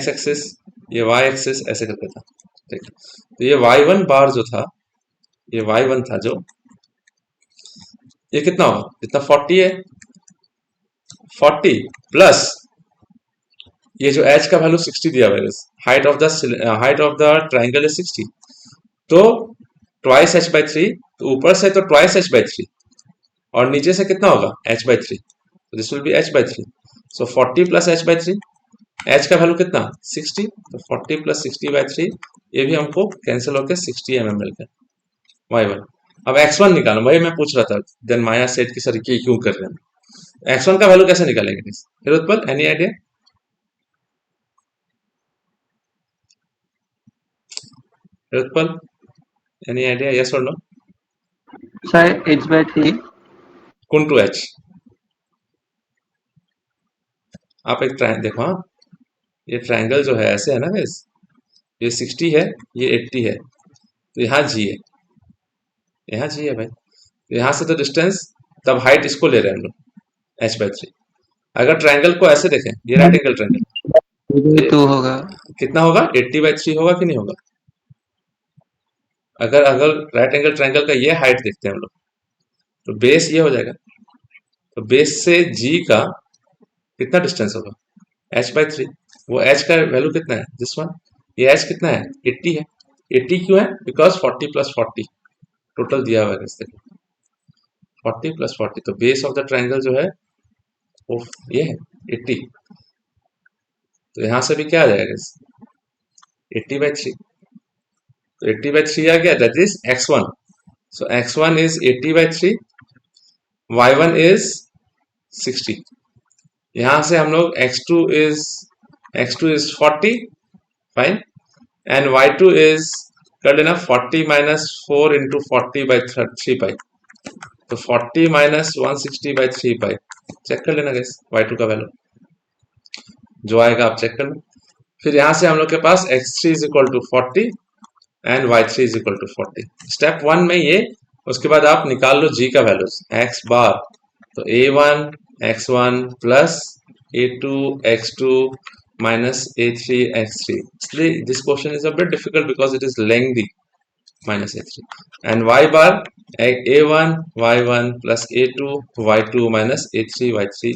एक्सिस, ये y एक्सिस ऐसे करके था, ठीक है। तो ये y1 बार जो था, ये y1 था जो, ये कितना होगा, जितना 40 है, 40 प्लस ये जो h का वैल्यू 60 दिया हुआ है, height of the triangle is 60, तो ट्वाइस h बाई 3, तो ऊपर से तो ट्वाइस h बाई 3 और नीचे से कितना होगा h बाई 3, तो this will B h by 3, so 40 plus h by 3, h का वैल्यू कितना 60, तो 40 प्लस 60 बाई 3, ये भी हमको कैंसिल होकर 60 mm मिल गया y1। अब x1 निकालो, वही मैं पूछ रहा था, देन माया सेट की सर ये क्यों कर रहे हैं, x1 का वैल्यू कैसे निकालेंगे फिर Utpal, any idea? Utpal, any idea, yes और नो? Sir, h/3. कौन टू h, आप एक ट्रायंगल देखो, हाँ ये ट्रायंगल जो है ऐसे है ना गाइस, ये 60 है, ये 80 है, तो यहाँ g है, यहाँ g है भाई, तो यहाँ से तो डिस्टेंस, तब हाइट इसको ले रहे हैं हम लोग h बाई 3। अगर ट्रायंगल को ऐसे देखें, ये राइट एंगल ट्रायंगल, 2 होगा। कितना होगा 80 बाई 3 होगा कि नहीं होगा? अगर अगर राइट एंगल ट्रायंगल का ये हाइट देखते हैं हम लोग, तो बेस ये हो जाएगा, तो बेस से g का कितना डिस्टेंस होगा h बाई 3, वो h का वैल्यू कितना है, दिस वन, ये h कितना है 80 है, 80 क्यों है, बिकॉज 40 प्लस 40 टोटल दिया हुआ है इस देखो, 40 प्लस 40, तो बेस ऑफ द ट्रायंगल जो है वो ये है 80, तो यहाँ से भी क्या आ जाएगा 80 बाई 3, तो 80 बाई 3 आ गया, that is x1, so x1 is 80 by 3, y1 is 60, यहाँ से हम लोग x2 is 40, fine, and y2 is कर लेना 40 माइनस 4 इंटू 40 बाई 3 पाई, तो 40 माइनस 160 बाई 3 पाई, चेक कर लेना गाइस y2 का वैल्यू जो आएगा आप चेक कर लो। फिर यहाँ से हम लोग के पास x3 is equal to 40 and y3 is equal to 40, step 1 में ये, उसके बाद आप निकाल लो g का वैल्यू x बार, तो a1 x1 plus a2 x2 minus a3 x3, इसलिए this question is a bit difficult because it is lengthy, minus a3, and y bar a1 y1 plus a2 y2 minus a3 y3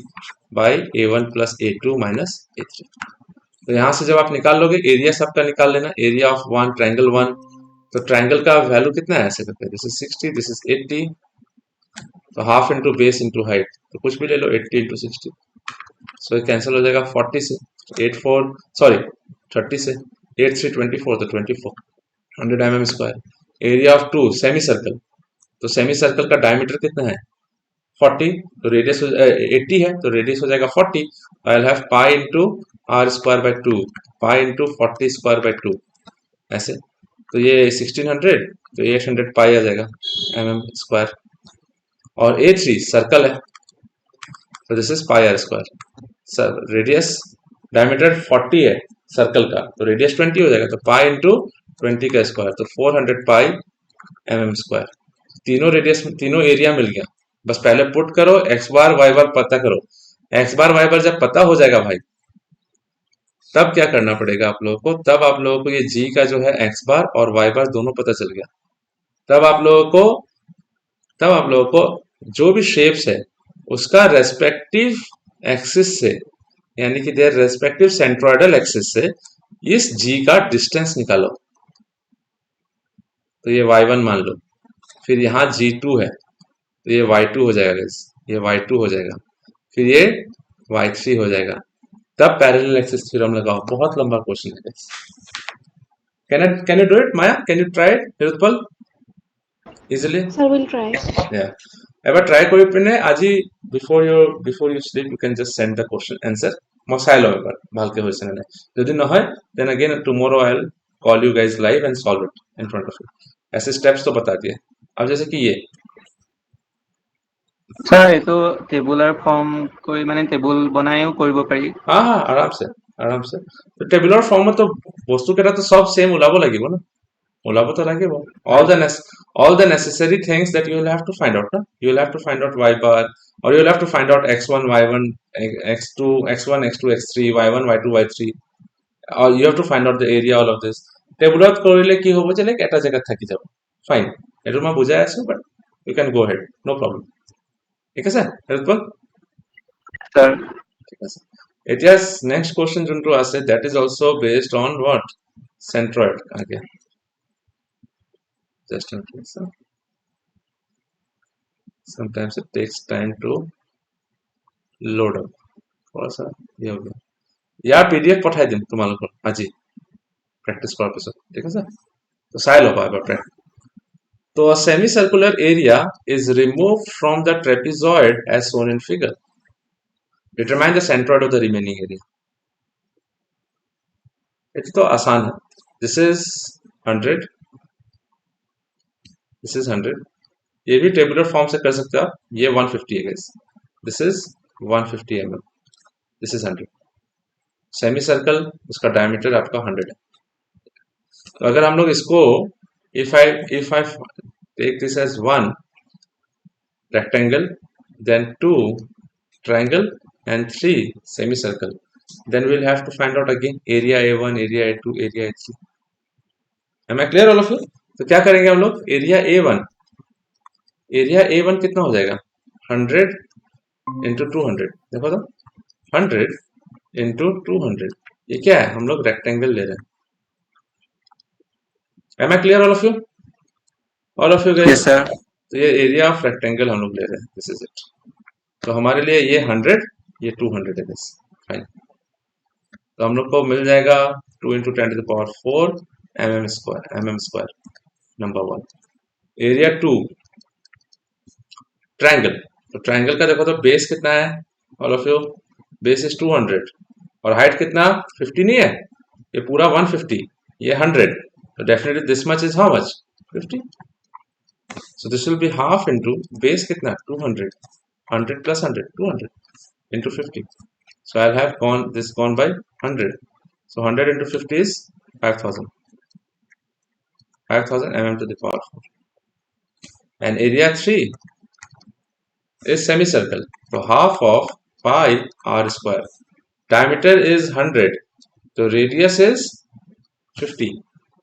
by a1 plus a2 minus a3, तो यहाँ से जब आप निकाल लोगे area सबका निकाल लेना, area of one triangle one, तो ट्रायंगल का वैल्यू कितना है ऐसे करके, दिस इज 60, दिस इज 80, तो half into base into height, तो कुछ भी ले लो 80 इंटू 60, सो ये कैंसिल हो जाएगा 40 से, 30 से 8 से 24, तो 24 100 mm square, area of 2 semi circle, तो सेमी सर्कल का डायमीटर कितना है 40, तो रेडियस 80 है, तो रेडियस हो जाएगा 40, I will have pi into r square by 2, pi into 40 square by 2 ऐसे, तो ये 1600, तो 800 पाई आ जाएगा mm स्क्वायर, और A3 सर्कल है, तो this is pi r square, sir radius diameter 40 है सर्कल का, तो रेडियस 20 हो जाएगा, तो पाई इंटू 20 का स्क्वायर, तो 400 पाई mm स्क्वायर, तीनों रेडियस तीनों एरिया मिल गया, बस पहले पुट करो x बार y बार पता करो, x बार y बार जब पता हो जाएगा भाई, तब क्या करना पड़ेगा आप लोगों को, तब आप लोगों को ये g का जो है x बार और y बार दोनों पता चल गया, तब आप लोगों को जो भी शेप्स है उसका रेस्पेक्टिव एक्सिस से, यानी कि देयर रेस्पेक्टिव सेंट्रोइडल एक्सिस से इस g का डिस्टेंस निकालो, तो ये y1 मान लो, फिर यहाँ g2 है, तो ये y2 हो जाएगा, ये y2 हो जाएगा, फिर ये y3 हो जाएगा, तब पैरेलल एक्सिस थ्योरम लगाओ, बहुत लंबा क्वेश्चन है guys, can you do it Maya, can you try it Nirutpal easily? Sir, we'll try. Yeah, এবার ট্রাই করে পিনে আজি before you sleep you can just send the question answer মশাইল এবার ভালকে হয়েছে না, যদি না হয় then again tomorrow I will call you guys live and solve it in front of you, ऐसे स्टेप्स तो बता दिए। अब जैसे कि ये স্যার এই তো টেবুলার ফর্ম কৰি মানে টেবুল বনাইও কৰিব পাৰি। हाँ हाँ आराम से तो टेबुलर फॉर्म में तो বস্তু কেইটা তো সব সেম ওলাব লাগিব না, ওলাব তো লাগিব। all the necessary things that you will have to find out, na? You will have to find out y bar, or you will have to find out x1 y1 x2 x1 x2 x3 y1 y2 y3, or you have to find out the area, all of this টেবুলত কৰিলে কি হ'ব যে like এটা জায়গা থাকি যাব। Fine, এইটো মই বুজাই আছো, but you can go ahead, no problem. ঠিক আছে হেল্পফুল? স্যাৰ ঠিক আছে, এতিয়া নেক্সট কোৱেশ্চন যোনটো আছে that is also based on what? Centroid again. Just in case. Sometimes it takes time to load up. थोड़ा सा ये हो गया यार, पीडीएफ पठाई दिम तुम्हालोকৰ আজি প্ৰেক্টিছ কৰাৰ পিছত, ঠিক আছে? তো চাই ল'বা এবাৰ প্ৰেক্টিছ। তো a semicircular area is removed from the trapezoid as shown in figure. Determine the centroid of the remaining area. ये तो आसान है। This is 100, this is 100, ये भी टेबुलर फॉर्म से कर सकते हो आप। ये 150 है guys, this is 150 mm, this is 100। Semi circle उसका डायमीटर आपका 100 है। तो अगर हम लोग इसको if I take this as 1 rectangle, then 2 triangle and 3 semicircle, then we'll have to find out again area A1, area A2, area A3. Am I clear all of you? तो क्या करेंगे हम लोग, एरिया A1 कितना हो जाएगा, 100 into 200, देखो तो 100 इंटू 200, ये क्या है, हम लोग रेक्टेंगल ले रहे हैं। Am I clear all of you? All of you guys? Yes sir. तो ये एरिया ऑफ रेक्टेंगल हम लोग ले रहे हैं, दिस इज इट। तो हमारे लिए ये 100, ये 200 है बस, फाइन। तो हम लोग को मिल जाएगा 2 into 10 to the power 4 mm square, number 1। Area 2 triangle, तो ट्रायंगल का देखो तो बेस कितना है all of you, base is 200 और हाइट कितना 50 नहीं है, ये पूरा 150, ये 100, तो definitely this much is how much 50, so this will be half into base कितना 200, 100 plus 100 200 into 50, so I'll have gone by 100, so 100 into 50 is 5000 mm to the power 4, and area 3 is semicircle, so half of pi r square, diameter is 100, so radius is 50,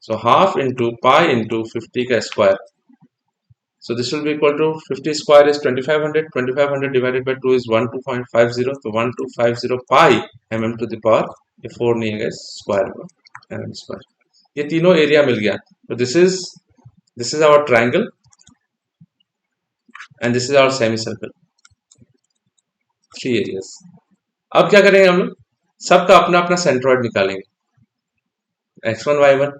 so half into pi into 50 का square, so this will be equal to 50 square is 2500, 2500 divided by 2 is 1250, so 1250 pi mm to the power, ये 4 नहीं है square mm square, ये तीनों area मिल गया। तो this is our triangle and this is our semi circle, 3 areas. अब क्या करेंगे हम लोग, सबका अपना अपना सेंट्रॉइड निकालेंगे, x1 y1।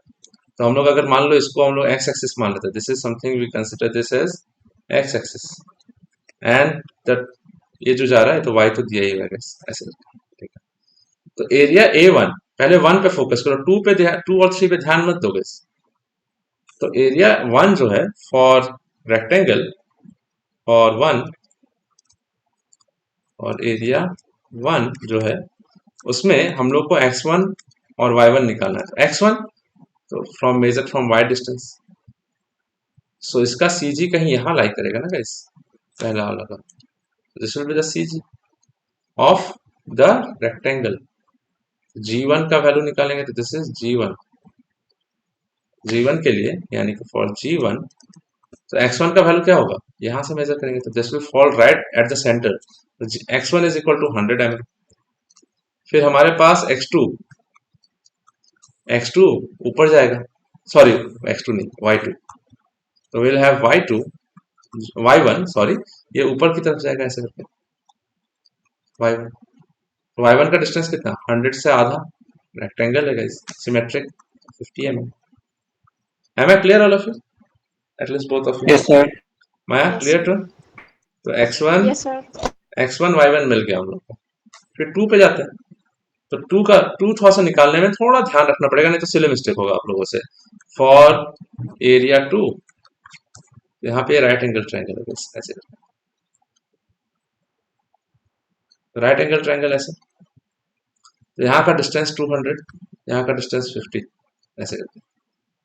तो हम लोग अगर मान लो इसको हम लोग x एक्सिस मान लेते हैं, this is something we consider this as x axis, and that ये जो जा रहा है तो y तो दिया ही है ऐसे, ठीक है। तो एरिया A1, पहले 1 पे फोकस करो, 2 पे 2 और 3 पे ध्यान मत दोगे। तो एरिया 1 जो है फॉर रेक्टेंगल, फॉर 1, और एरिया 1 जो है उसमें हम लोग को x1 और y1 निकालना है। x1 तो from measure from y distance, so इसका CG कहीं यहाँ लाई करेगा ना गाइस, पहला वाला का, this will be the CG of the rectangle. G1 का वैल्यू निकालेंगे तो दिस इज G1 के लिए, यानी कि फॉर G1 तो x1 का वैल्यू क्या होगा, यहां से मेजर करेंगे तो this will fall right at the centre, तो x1 is equal to 100 mm। फिर हमारे पास x2 ऊपर जाएगा, सॉरी x2 नहीं y2, तो विल हैव y1 सॉरी, ये ऊपर की तरफ जाएगा ऐसे करके y1, तो y1 का डिस्टेंस कितना 100 से आधा, रेक्टेंगल है guys, symmetric 50 mm। Am I clear all of you? At least both of you. Yes sir. Maya, Yes. clear to? तो x1 Yes, sir. y1 मिल गया हम लोग को। फिर 2 पे जाते हैं, तो 2 थोड़ा सा निकालने में थोड़ा ध्यान रखना पड़ेगा, नहीं तो सिले मिस्टेक होगा आप लोगों से। फॉर एरिया 2, यहाँ पे राइट एंगल ट्रायंगल है ऐसे, राइट एंगल ट्रायंगल ऐसे, तो यहाँ का डिस्टेंस 200, यहाँ का डिस्टेंस 50, ऐसे करके,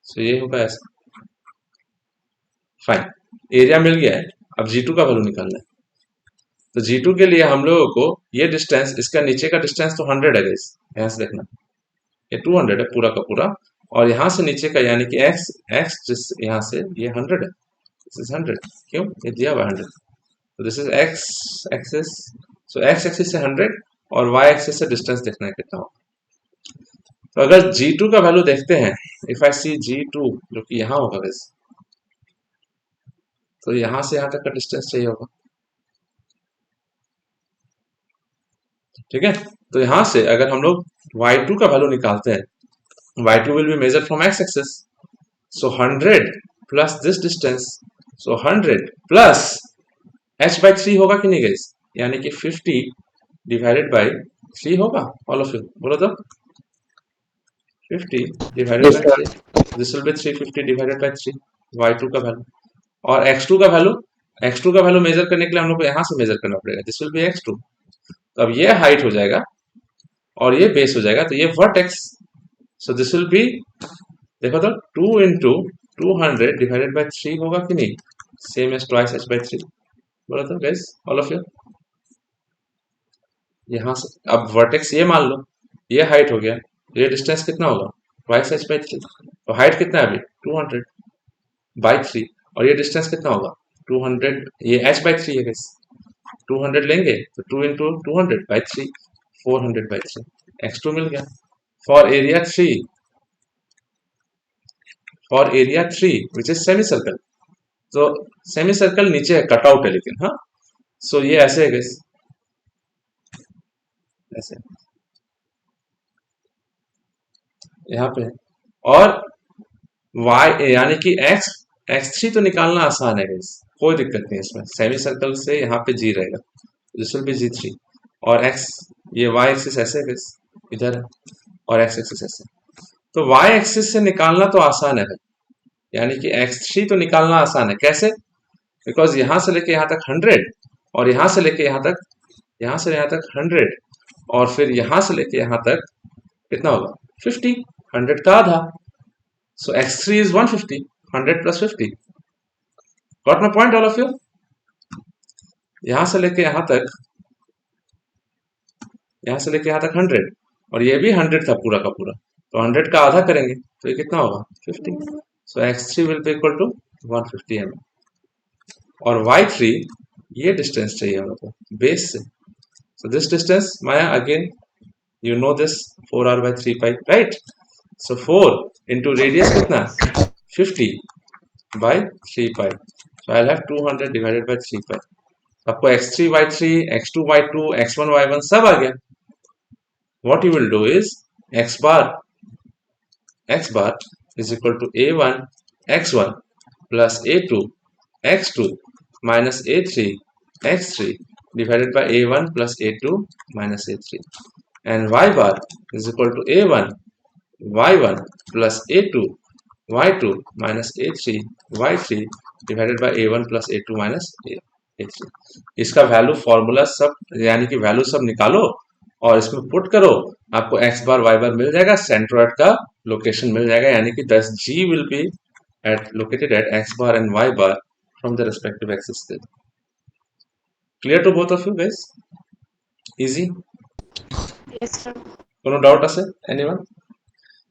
सो ये होगा ऐसे। फाइन, एरिया मिल गया है। अब G2 का वैल्यू निकालना है। तो G2 के लिए हम लोगों को ये डिस्टेंस, इसका नीचे का डिस्टेंस तो 100 है गाइस, यहाँ से देखना, ये 200 है पूरा का पूरा, और यहाँ से नीचे का यानी कि x जिस यहाँ से ये 100 है, दिस इज 100, क्यों, ये दिया हुआ 100, तो this is x axis, so x axis से 100 और y एक्सिस से डिस्टेंस देखना है कितना होगा। तो अगर G2 का वैल्यू देखते हैं, इफ आई सी G2 जो कि यहाँ होगा गाइस, तो यहाँ से यहाँ तक का डिस्टेंस चाहिए होगा, ठीक है। तो यहाँ से अगर हम लोग y2 का वैल्यू निकालते हैं, y2 will be measured from x axis, so 100 plus this distance, so 100 plus h by 3 होगा कि नहीं गाइस, यानी कि 50 divided by 3 होगा, all of you बोलो तो, 50 divided Yes, by sir. 3, this will be 350 divided by 3, y2 का value. और x2 का वैल्यू, x2 का वैल्यू मेजर करने के लिए हम लोग को यहाँ से मेजर करना पड़ेगा, दिस विल बी x2, तो अब ये हाइट हो जाएगा और ये बेस हो जाएगा, तो ये vertex, so this will B, देखो तो 2 इंटू 200 डिवाइडेड बाय 3 होगा कि नहीं, same as twice h by 3, बोलो तो गाइस ऑल ऑफ यू। यहाँ से अब वर्टेक्स ये मान लो, ये हाइट हो गया, ये डिस्टेंस कितना होगा, ट्वाइस h by 3, तो हाइट कितना है अभी 200 by 3, और ये डिस्टेंस कितना होगा 200, ये h by 3 है गाइस, 200 लेंगे तो 2 इंटू 200 by 3, 400 by 3, x2 मिल गया। For area 3, for area 3 which is semi circle, तो सेमी सर्कल नीचे है, कटआउट है लेकिन, हाँ, सो ये ऐसे है गाइस, ऐसे यहाँ पे है, और y यानी कि x3 तो निकालना आसान है गाइस, कोई दिक्कत नहीं इसमें, सेमी सर्कल से यहाँ पे g रहेगा, दिस विल बी G3, और x, ये y एक्सिस ऐसे है गाइस, इधर है, और x एक्सिस ऐसे, तो y एक्सिस से निकालना तो आसान है भाई, यानी कि x3 तो निकालना आसान है, कैसे, बिकॉज यहाँ से लेके यहाँ तक 100, और यहाँ से लेके यहाँ तक, यहाँ से यहाँ तक 100, और फिर यहाँ से लेके यहाँ तक कितना होगा 50, 100 का आधा, सो x3 is 150, 100 plus 50, got my point all of you. यहाँ से लेके यहाँ तक, यहाँ से लेके यहाँ तक 100, और ये भी 100 था पूरा का पूरा, तो 100 का आधा करेंगे तो ये कितना होगा 50, so x3 will be equal to 150 mm, और y3 ये डिस्टेंस चाहिए हम लोग को बेस से, so this distance, Maya, again you know this 4r by 3 pi, right, so 4 into radius कितना 50 by 3 pi, so I'll have 200 divided by 3 pi, आपको x3 y3 x2 y2 x1 y1 सब आ गया। what you will do is x bar is equal to a1 x1 plus a2 x2 minus a3 x3 divided by a1 plus a2 minus a3, and y bar is equal to a1 y1 plus a2 y2 minus a3 y3 divided by a1 plus a2 minus a3। इसका value formula सब, यानी कि value सब निकालो और इसमें put करो, आपको x बार y बार मिल जाएगा, सेंट्रोइड का लोकेशन मिल जाएगा, यानी कि thus G will be located at x bar and y bar from the respective axis। Clear to both of you guys? Easy? Yes, sir. कोनो डाउट है एनीवन?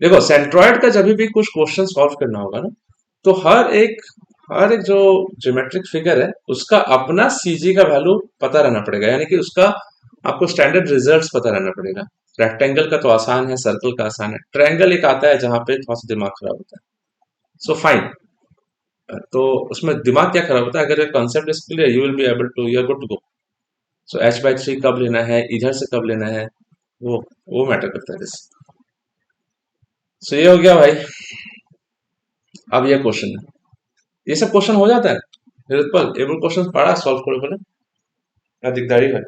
देखो सेंट्रोइड का जब भी कुछ क्वेश्चन सॉल्व करना होगा ना, तो हर एक जो ज्योमेट्रिक फिगर है उसका अपना सीजी का वैल्यू पता रहना पड़ेगा, यानी कि उसका आपको स्टैंडर्ड रिजल्ट्स पता रहना पड़ेगा। रेक्टेंगल का तो आसान है, सर्कल का आसान है, ट्रायंगल एक आता है जहां पे थोड़ा सा दिमाग खराब होता है, सो फाइन, तो उसमें दिमाग क्या खराब होता है, अगर concept is clear you will be able to, you are good to go. So h by 3 कब लेना है, इधर से कब लेना है, वो मैटर करता है। सो ये हो गया भाई। अब ये क्वेश्चन है, ये सब क्वेश्चन हो जाता है निरुत्पल, ये क्वेश्चन पढ़ा सॉल्व करो बोले क्या दिकदारी है?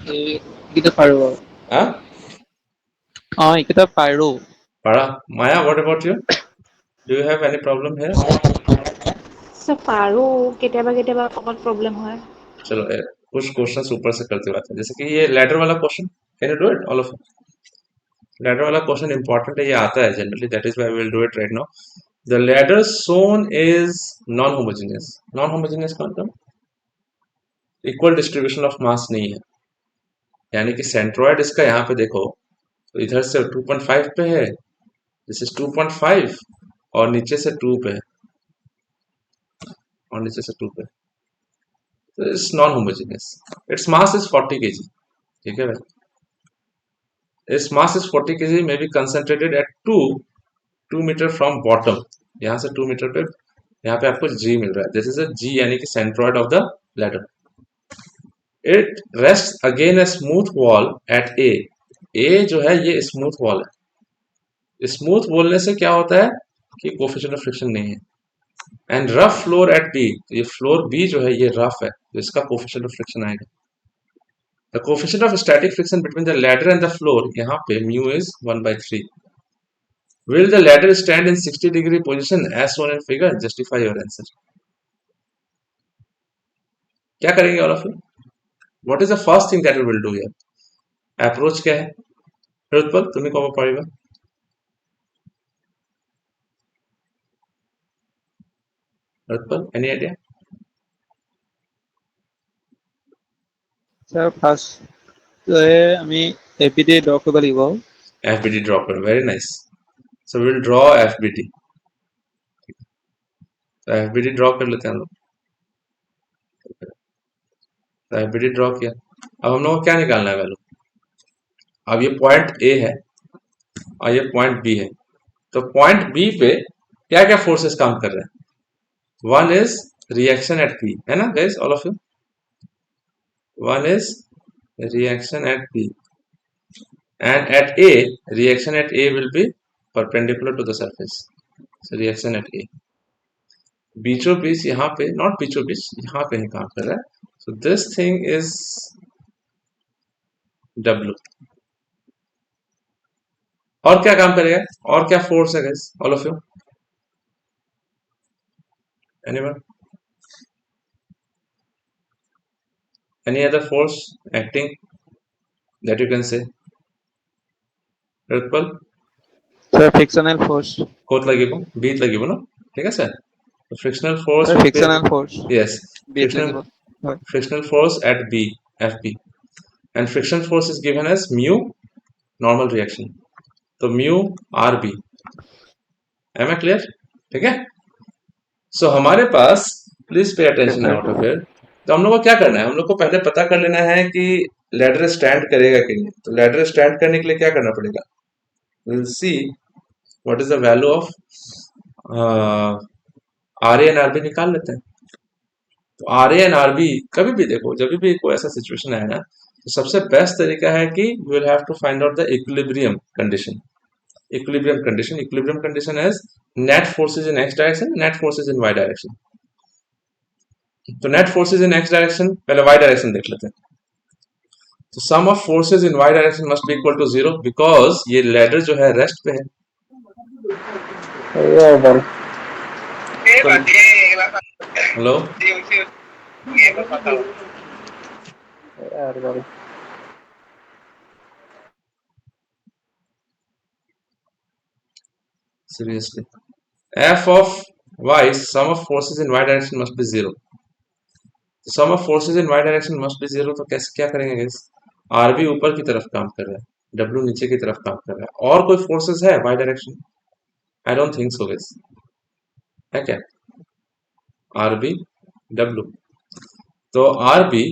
এইকেইটা পাৰো আৰু। हाँ এইকেইটা পাৰো। पढ़ा। Maya, what about you, do you have any problem here? Sir पारो केতিয়াবা কেতিয়াবা অকণ প্ৰব্লেম হয়। चलो कुछ क्वेश्चन ऊपर से करते हुए आते हैं, जैसे कि ये लैडर वाला question, can you do it all of? Ladder वाला क्वेश्चन इंपॉर्टेंट है, ये आता है generally, that is why we will do it right now. The ladder shown is non homogeneous. Non homogeneous का मतलब इक्वल डिस्ट्रीब्यूशन ऑफ मास नहीं है, यानी कि सेंट्रॉइड इसका यहाँ पे देखो, तो इधर से 2.5 पे है, दिस इज 2.5, और नीचे से 2 पे है, और नीचे से 2 पे, तो it's non homogeneous. Its mass is 40 kg. ठीक है भाई, its mass is 40 kg, may be concentrated at 2 metre from bottom. यहाँ से 2 मीटर पे, यहाँ पे आपको जी मिल रहा है, दिस इज अ जी, यानी कि centroid of the ladder. It rest again a smooth wall at A. A जो है ये स्मूथ वॉल है. स्मूथ बोलने से क्या होता है कि कोफिशिएंट ऑफ फ्रिक्शन नहीं है. And rough floor at B, ये फ्लोर बी जो है ये रफ है, तो इसका कोफिशिएंट ऑफ फ्रिक्शन आएगा. The coefficient of static friction between the ladder and the floor, यहाँ पे mu is 1/3. Will the ladder stand in 60-degree position as shown in figure? Justify your answer. क्या करेंगे all of you? What is the first thing that we will do here? Approach क्या है? रुतपल तुम्हें कब पड़ेगा? रुतपल, any idea? Sir first আমি APD draw কৰিব লাগিব। FBD draw करो. Very nice. So we will draw FBD. तो FBD draw कर लेते हैं हम लोग. तो FBD draw किया. अब हम लोग को क्या निकालना है वैल्यू? अब ये पॉइंट A है और ये पॉइंट B है. तो पॉइंट B पे क्या क्या फोर्सेस काम कर रहे हैं? One is reaction at P, है ना guys, all of you? One is reaction at P, and at A, reaction at A will be perpendicular to the surface. So reaction at A, बीचों बीच यहाँ पे, not बीचों बीच, यहाँ पे ही काम कर रहा है. So this thing is W. और क्या काम करेगा? और क्या फोर्स है guys, all of you? Anyone? Any other force acting that you can say? Rutpal? Sir frictional force. कोत লাগিব, बीत লাগিব ना, ठीक है सर. तो frictional force sir will be, frictional force yes, বিট frictional লাগিব। হয় frictional force at B, FB, and friction force is given as mu normal reaction. तो mu RB. Am I clear? ठीक है. सो हमारे पास, please pay attention out of here. तो हम लोग को क्या करना है? हम लोग को पहले पता कर लेना है कि लैडर स्टैंड करेगा कि नहीं. तो लैडर स्टैंड करने के लिए क्या करना पड़ेगा? Will see what is the value of R A and R B निकाल लेते हैं. तो आर ए एंड आरबी कभी भी देखो, जब भी कोई ऐसा सिचुएशन आए ना, तो सबसे बेस्ट तरीका है कि you will have to find out the equilibrium condition. Equilibrium condition, equilibrium condition is net forces in x direction, net forces in y direction. तो net forces in x direction, पहले y direction देख लेते हैं. तो sum of forces in y direction must be equal to 0, because ये ladder जो है rest पे है. Hello, seriously, f of y, sum of forces in y direction must be 0. Sum of forces in y direction must be 0. तो कैसे क्या करेंगे guys? RB ऊपर की तरफ काम कर रहा है, डब्ल्यू नीचे की तरफ काम कर रहा है, और कोई फोर्सेज है y direction? I don't think so guys. है क्या? आरबी डब्ल्यू, तो R B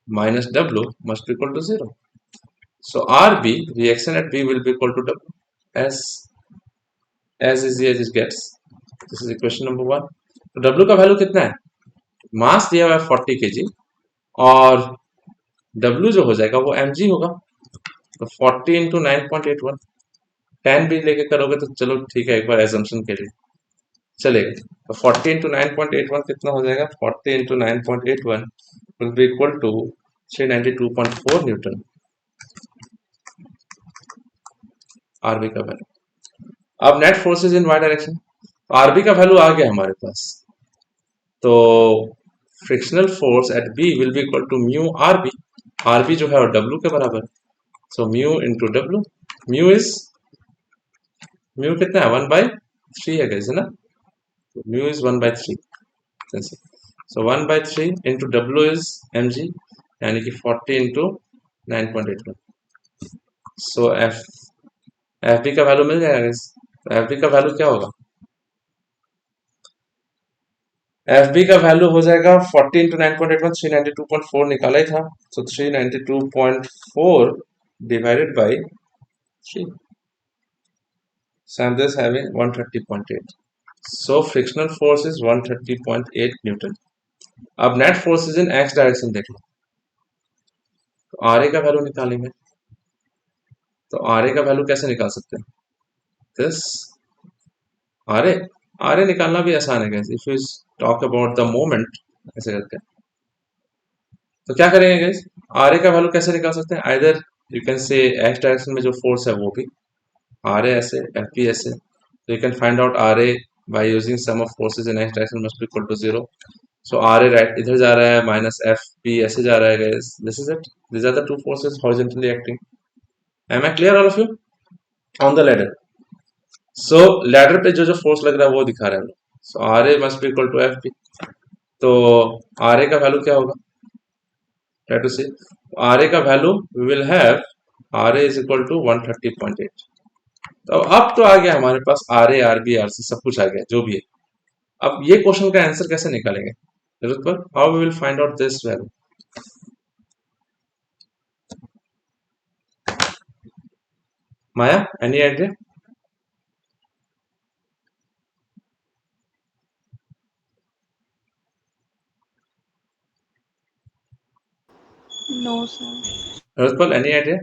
minus W must be equal to 0. So R B reaction at B will be equal to W, as easy as it gets. This is equation number 1. तो W का वैल्यू कितना है? मास दिया हुआ है 40 kg, और W जो हो जाएगा वो mg होगा. तो 40 इंटू 9.81, 10 भी लेके करोगे तो चलो ठीक है, एक बार एजम्पशन के लिए चलेगा. तो 40 इंटू 9.81 कितना हो जाएगा? 40 into 9.81 will be equal to 392.4 newton. R B का वैल्यू. अब net forces in y direction, R B का वैल्यू आ गया हमारे पास. तो frictional force at B will be equal to mu R B जो है और डब्ल्यू के बराबर। So mu into W, mu कितना है 1/3 है गाइस, है ना। Mu is 1/3। So 1/3 into W is mg, यानी कि 40 इंटू 9.81। सो एफ बी का वैल्यू मिल जाएगा गाइस। तो एफ बी का वैल्यू क्या होगा, एफ बी का वैल्यू हो जाएगा 40 इंटू 9.81, 392.4 निकाला ही था। सो 392.4 divided by 3, so I'm just having 130.8. So frictional force is 130.8 Newton. अब net forces in x direction देख लो, तो आर ए का वैल्यू निकालेंगे। तो आर ए का वैल्यू कैसे निकाल सकते हैं, दिस आर ए निकालना भी आसान है guys. If you talk about the moment ऐसे करके, तो क्या करेंगे गाइस, आर ए का वैल्यू कैसे निकाल सकते हैं, either you can say x direction में जो फोर्स है वो भी आर ए ऐसे, एफ पी ऐसे, so you can find out RA by using sum of forces in x direction must be equal to 0. So RA right इधर जा रहा है, माइनस एफ पी ऐसे जा रहा है guys. This is it. These are the two forces horizontally acting. Am I clear all of you? On the ladder. So ladder पे जो फोर्स लग रहा है वो दिखा रहा है। So RA must be equal to FP. तो RA का वैल्यू क्या होगा, try to see. RA का value we will have RA is equal to 130.8. तो अब तो आ गया हमारे पास R A R B R C सब कुछ आ गया जो भी है। अब ये क्वेश्चन का आंसर कैसे निकालेंगे, जरूरत पर how we will find out this value. Maya any idea? No, sir. जरूरत पर एनी आइडिया?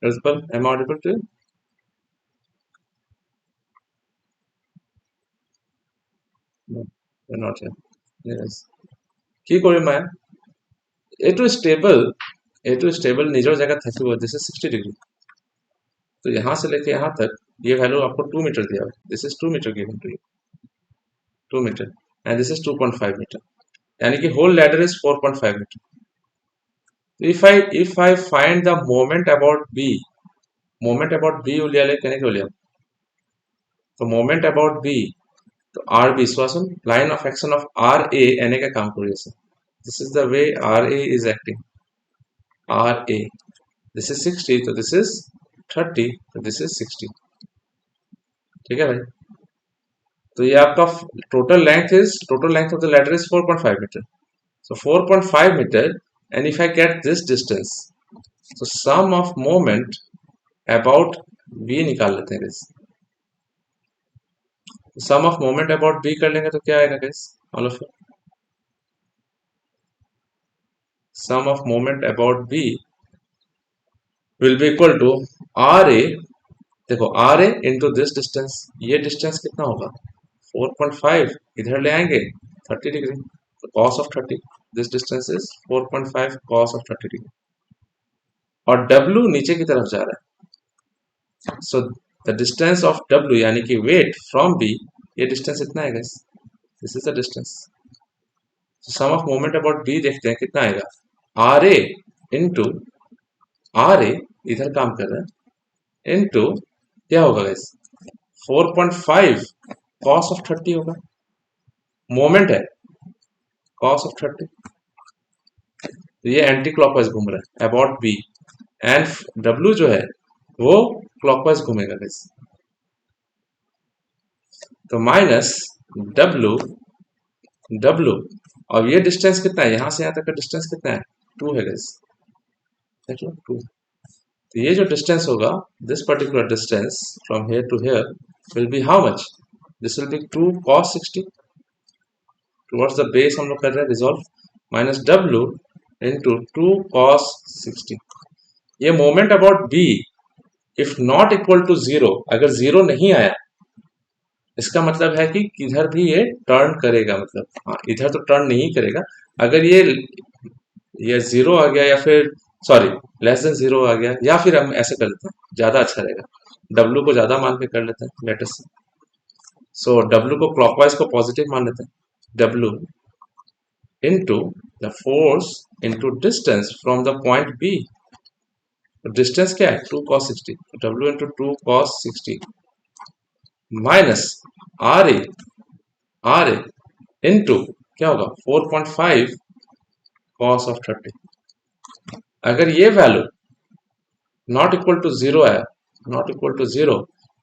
जरूरत पर am audible to? No, you're not here. Yes. কি করি মায়া, এটু स्टेबल निजर जगह থাকিব, दिस इज 60 डिग्री। तो यहाँ से लेके यहाँ तक ये वैल्यू आपको 2 मीटर दिया है, this is 2 metre given to you, 2 metre and this is 2.5 metre, यानी कि whole ladder is 4.5 metre. if I find the moment about B उलियाले केनेके उलियाम, तो moment about B तो RB स्वासन line of action of RA एने का काम करिए से, this is the way RA is acting, RA this is 60 तो this is 30 तो this is 60, ठीक है भाई। तो ये आपका total length of the ladder is 4.5 metre, so 4.5 metre, and if I get this distance, so sum of moment about B निकाल लेते हैं guys। Sum of moment about B कर लेंगे तो क्या आएगा guys, all of you, sum of moment about B will be equal to RA, देखो RA into this distance, ये डिस्टेंस कितना होगा 4.5, इधर ले आएंगे 30 डिग्री, तो cos of 30, this distance is 4.5 cos of 30 degree, और W नीचे की तरफ जा रहा है, so the distance of W यानी कि वेट फ्रॉम B, ये डिस्टेंस इतना है guys, this is the distance. Sum of moment about B देखते हैं कितना आएगा, RA इंटू RA इधर काम कर रहा है इंटू क्या होगा गाइस 4.5 cos of 30 होगा, मोमेंट है cos of 30, तो ये एंटी क्लॉकवाइज घूम रहा है अबाउट B, एंड W जो है वो क्लॉकवाइज घूमेगा गाइस, तो माइनस W, और ये डिस्टेंस कितना है, यहां से यहां तक का डिस्टेंस कितना है 2 है गाइस, देख लो 2, तो ये जो डिस्टेंस होगा, this particular distance from here to here will be how much, this will be 2 cos 60, towards the base हम लोग कर रहे हैं resolve, minus W into 2 cos 60। ये moment about B if not equal to 0, अगर 0 नहीं आया इसका मतलब है कि किधर भी ये टर्न करेगा, मतलब हाँ इधर तो टर्न नहीं करेगा, अगर ये 0 आ गया, या फिर सॉरी लेस देन 0 आ गया, या फिर हम ऐसे कर लेते हैं ज्यादा अच्छा रहेगा, W को ज्यादा मान के कर लेते हैं लेट अस। सो W को क्लॉकवाइज को पॉजिटिव मान लेते हैं, W into the force into distance from the point B। Distance क्या है 2 cos 60, W into 2 cos 60 minus RA into क्या होगा 4.5 cos of 30। अगर ये value not equal to zero आया, नॉट इक्वल टू जीरो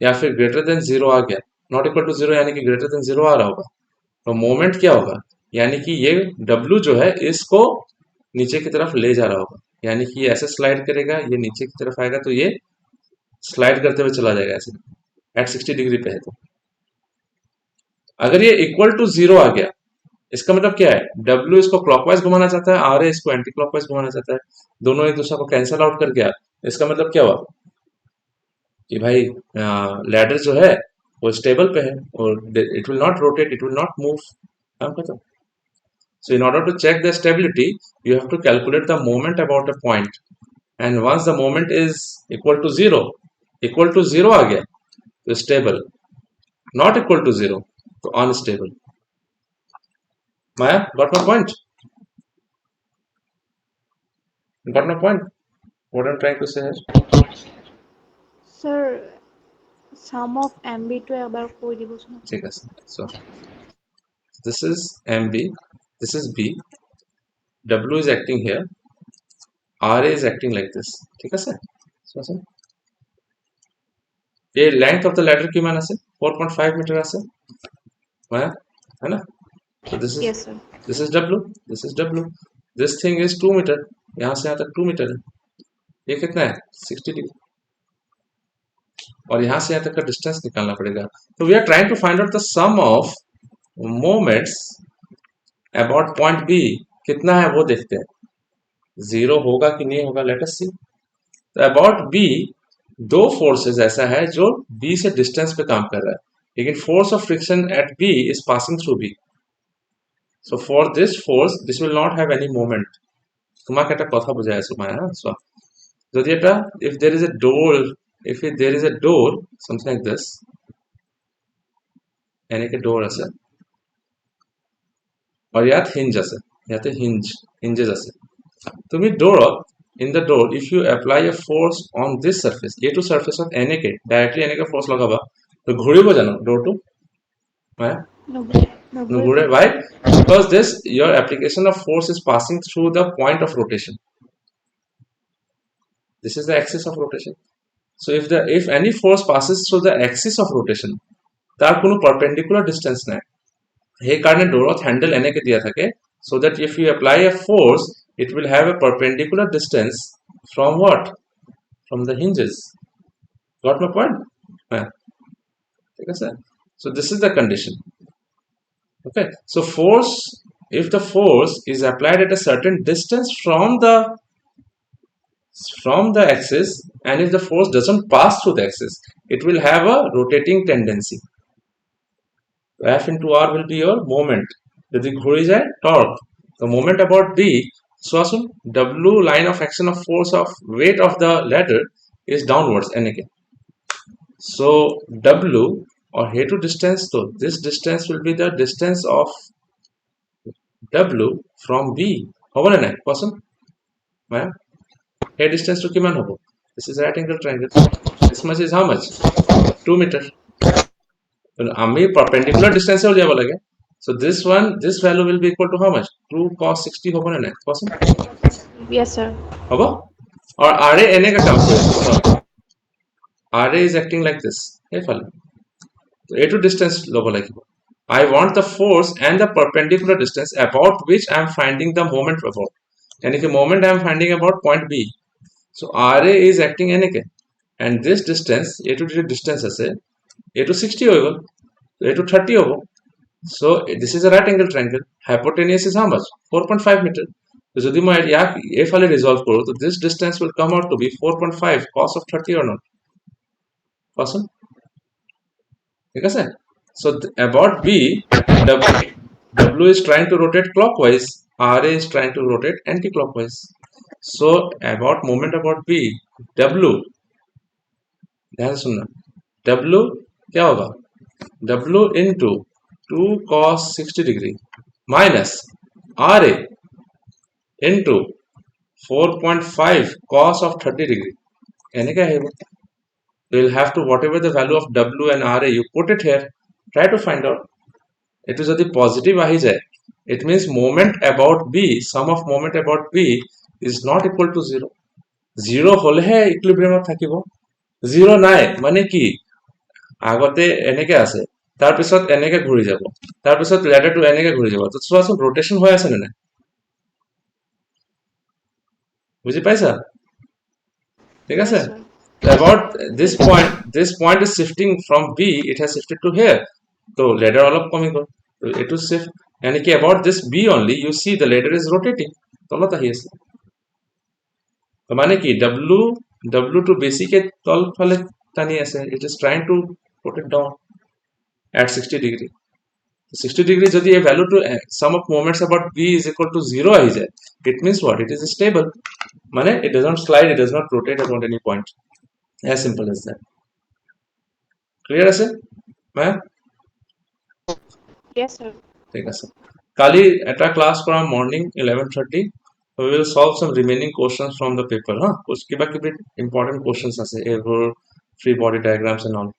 या फिर ग्रेटर देन जीरो आ गया, नॉट इक्वल टू जीरो यानी कि ग्रेटर देन जीरो आ रहा होगा, तो मोमेंट क्या होगा, यानी कि ये W जो है इसको नीचे की तरफ ले जा रहा होगा, यानी कि ये ऐसे स्लाइड करेगा, ये नीचे की तरफ आएगा, तो ये स्लाइड करते हुए चला जाएगा ऐसे एट 60 डिग्री पे है। तो अगर ये इक्वल टू जीरो आ गया, इसका मतलब क्या है, W इसको क्लॉकवाइज घुमाना चाहता है, RA इसको एंटी क्लॉकवाइज घुमाना चाहता है, दोनों एक दूसरे को कैंसिल आउट कर गया। इसका मतलब क्या हुआ कि भाई लैडर जो है वो स्टेबल पे है और it will not rotate, it will not move. काम खत्म। So in order to check the stability, you have to calculate the moment about a point, and once the moment is equal to zero आ गया तो stable, not equal to zero तो unstable। Maya, got my point? Got my point? What I'm trying to say here? Sir some of MB টো এবাৰ কৈ দিবচোন। ঠিক আছে। So this is MB, this is B, W is acting here, RA is acting like this। ঠিক আছে। So ये length of the ladder की मान আছে 4.5 मीटर আছে है ना। So this Yes, sir. is W, this is W, this thing is 2 metre, यहाँ से यहाँ तक 2 मीटर है, ये कितना है 60 डिग्री, और यहाँ से यहाँ तक का डिस्टेंस निकालना पड़ेगा। तो we are trying to find out the sum of moments about point B, कितना है वो देखते हैं, जीरो होगा कि नहीं होगा, लेट अस सी। तो अबाउट बी दो फोर्सेस ऐसा है जो बी से डिस्टेंस पे काम कर रहा है, लेकिन force of friction at B is passing through B. So for this force, this will not have any moment. তোমাকে একটা কথা বোঝায় আছে মায়া। So যদি এটা if there is a door, if there is a door something like this, এনেকে door আছে और ইয়াত hinge আছে, ইয়াতে hinges আছে। তুমি ডোৰত in the door if you apply a force on this surface, এইটো surfaceত এনেকে ডাইৰেক্টলি এনেকে force লগাবা তো ঘূৰিব জানো ডোৰটো মায়া? Nugure, why? Because this your application of force is passing through the point of rotation. This is the axis of rotation. So if any force passes through the axis of rotation, তার কোনো perpendicular distance নাই, সেই কারণে ডোৰত handle এনেকে দিয়া থাকে, so that if you apply a force it will have a perpendicular distance from what? From the hinges. Got my point? Yeah. ঠিক আছে? So this is the condition. Okay, so force, if the force is applied at a certain distance from the axis, and if the force doesn't pass through the axis, it will have a rotating tendency. F into R will be your moment. যদি ঘুরে যায় torque, the moment about B, so আসুন W line of action of force of weight of the ladder is downwards এনেকে, so W or here to distance, so this distance will be the distance of W from B, হবে না নাই কোৱাচোন ma'am? এই distance to কিমান হ'ব? This is right angle triangle, this much is how much? 2 meter। আমি perpendicular distance এ উলিয়াব লাগে, so this value will be equal to how much? 2 cos 60 হ'ব না নাই কোৱাচোন? Yes, sir. হ'ব। or RA এনেকে কাম কৰি আছে, RA is acting like this, এইফালে, so এইটো distance ল'ব লাগিব। I want the force and the perpendicular distance about which I am finding the moment about, यानी कि moment I am finding about point B, so RA is acting এনেকে, and this distance এইটো যে distance আছে এইটো 60 হৈ গ'ল, so এইটো 30 হ'ব, so this is a right angle triangle, hypotenuse is how much? 4.5 meter। তো যদি মই ইয়াক এইফালে ৰিজলভ কৰোঁ, তো this distance will come out to be 4.5 cos of 30 or not কোৱাচোন? ঠিক আছে। So about B, W is trying to rotate clockwise, RA is trying to rotate anti-clockwise, so about moment about B, W ध्यान से सुनना, W क्या होगा W into 2 cos 60 degree minus RA into 4.5 cos of 30 degree. এনেকে আহিব. You'll have to, whatever the value of W and RA, you put it here, try to find out. It is যদি positive আহি যায়, it means moment about B, sum of moment about B is not equal to 0. 0 হলেহে ইকুইলিব্ৰিয়ামত থাকিব. 0 নাই মানে কি, আগতে এনেকে আছে, তাৰপিছত এনেকে ঘূৰি যাব, তাৰপিছত লেডাৰটো এনেকে ঘূৰি যাব, তো চোৱাচোন ৰোটেশন হৈ আছে নে নাই, বুজি পাইছা? ঠিক আছে? Yes, sir. About this point is shifting from B, it has shifted to here. So ladder অলপ কমি গ'ল, so এইটো shift, yani ki about this B only, you see the ladder is rotating, তলত আহি আছে, তো মানে কি W to বেছি কে তল ফালে টানি আছে, it is trying to put it down at 60 degree. 60 degree যদি a value to sum of moments about B is equal to 0 আহি যায়, it means what? It is stable, মানে it does not slide, it does not rotate around any point. As simple as that. Clear আছে? Ma'am? Yes, sir. ঠিক আছে, কালি এটা class কৰা morning 11:30, we will solve some remaining questions from the paper. কিবা কিবি important questions আছে, এইবোৰ free body diagrams and all,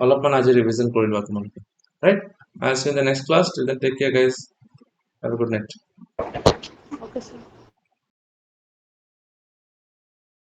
অলপমান আজি revision কৰি লোৱা তোমালোকে, right? I'll see you in the next class. Till then, take care guys, have a good night. Okay, sir.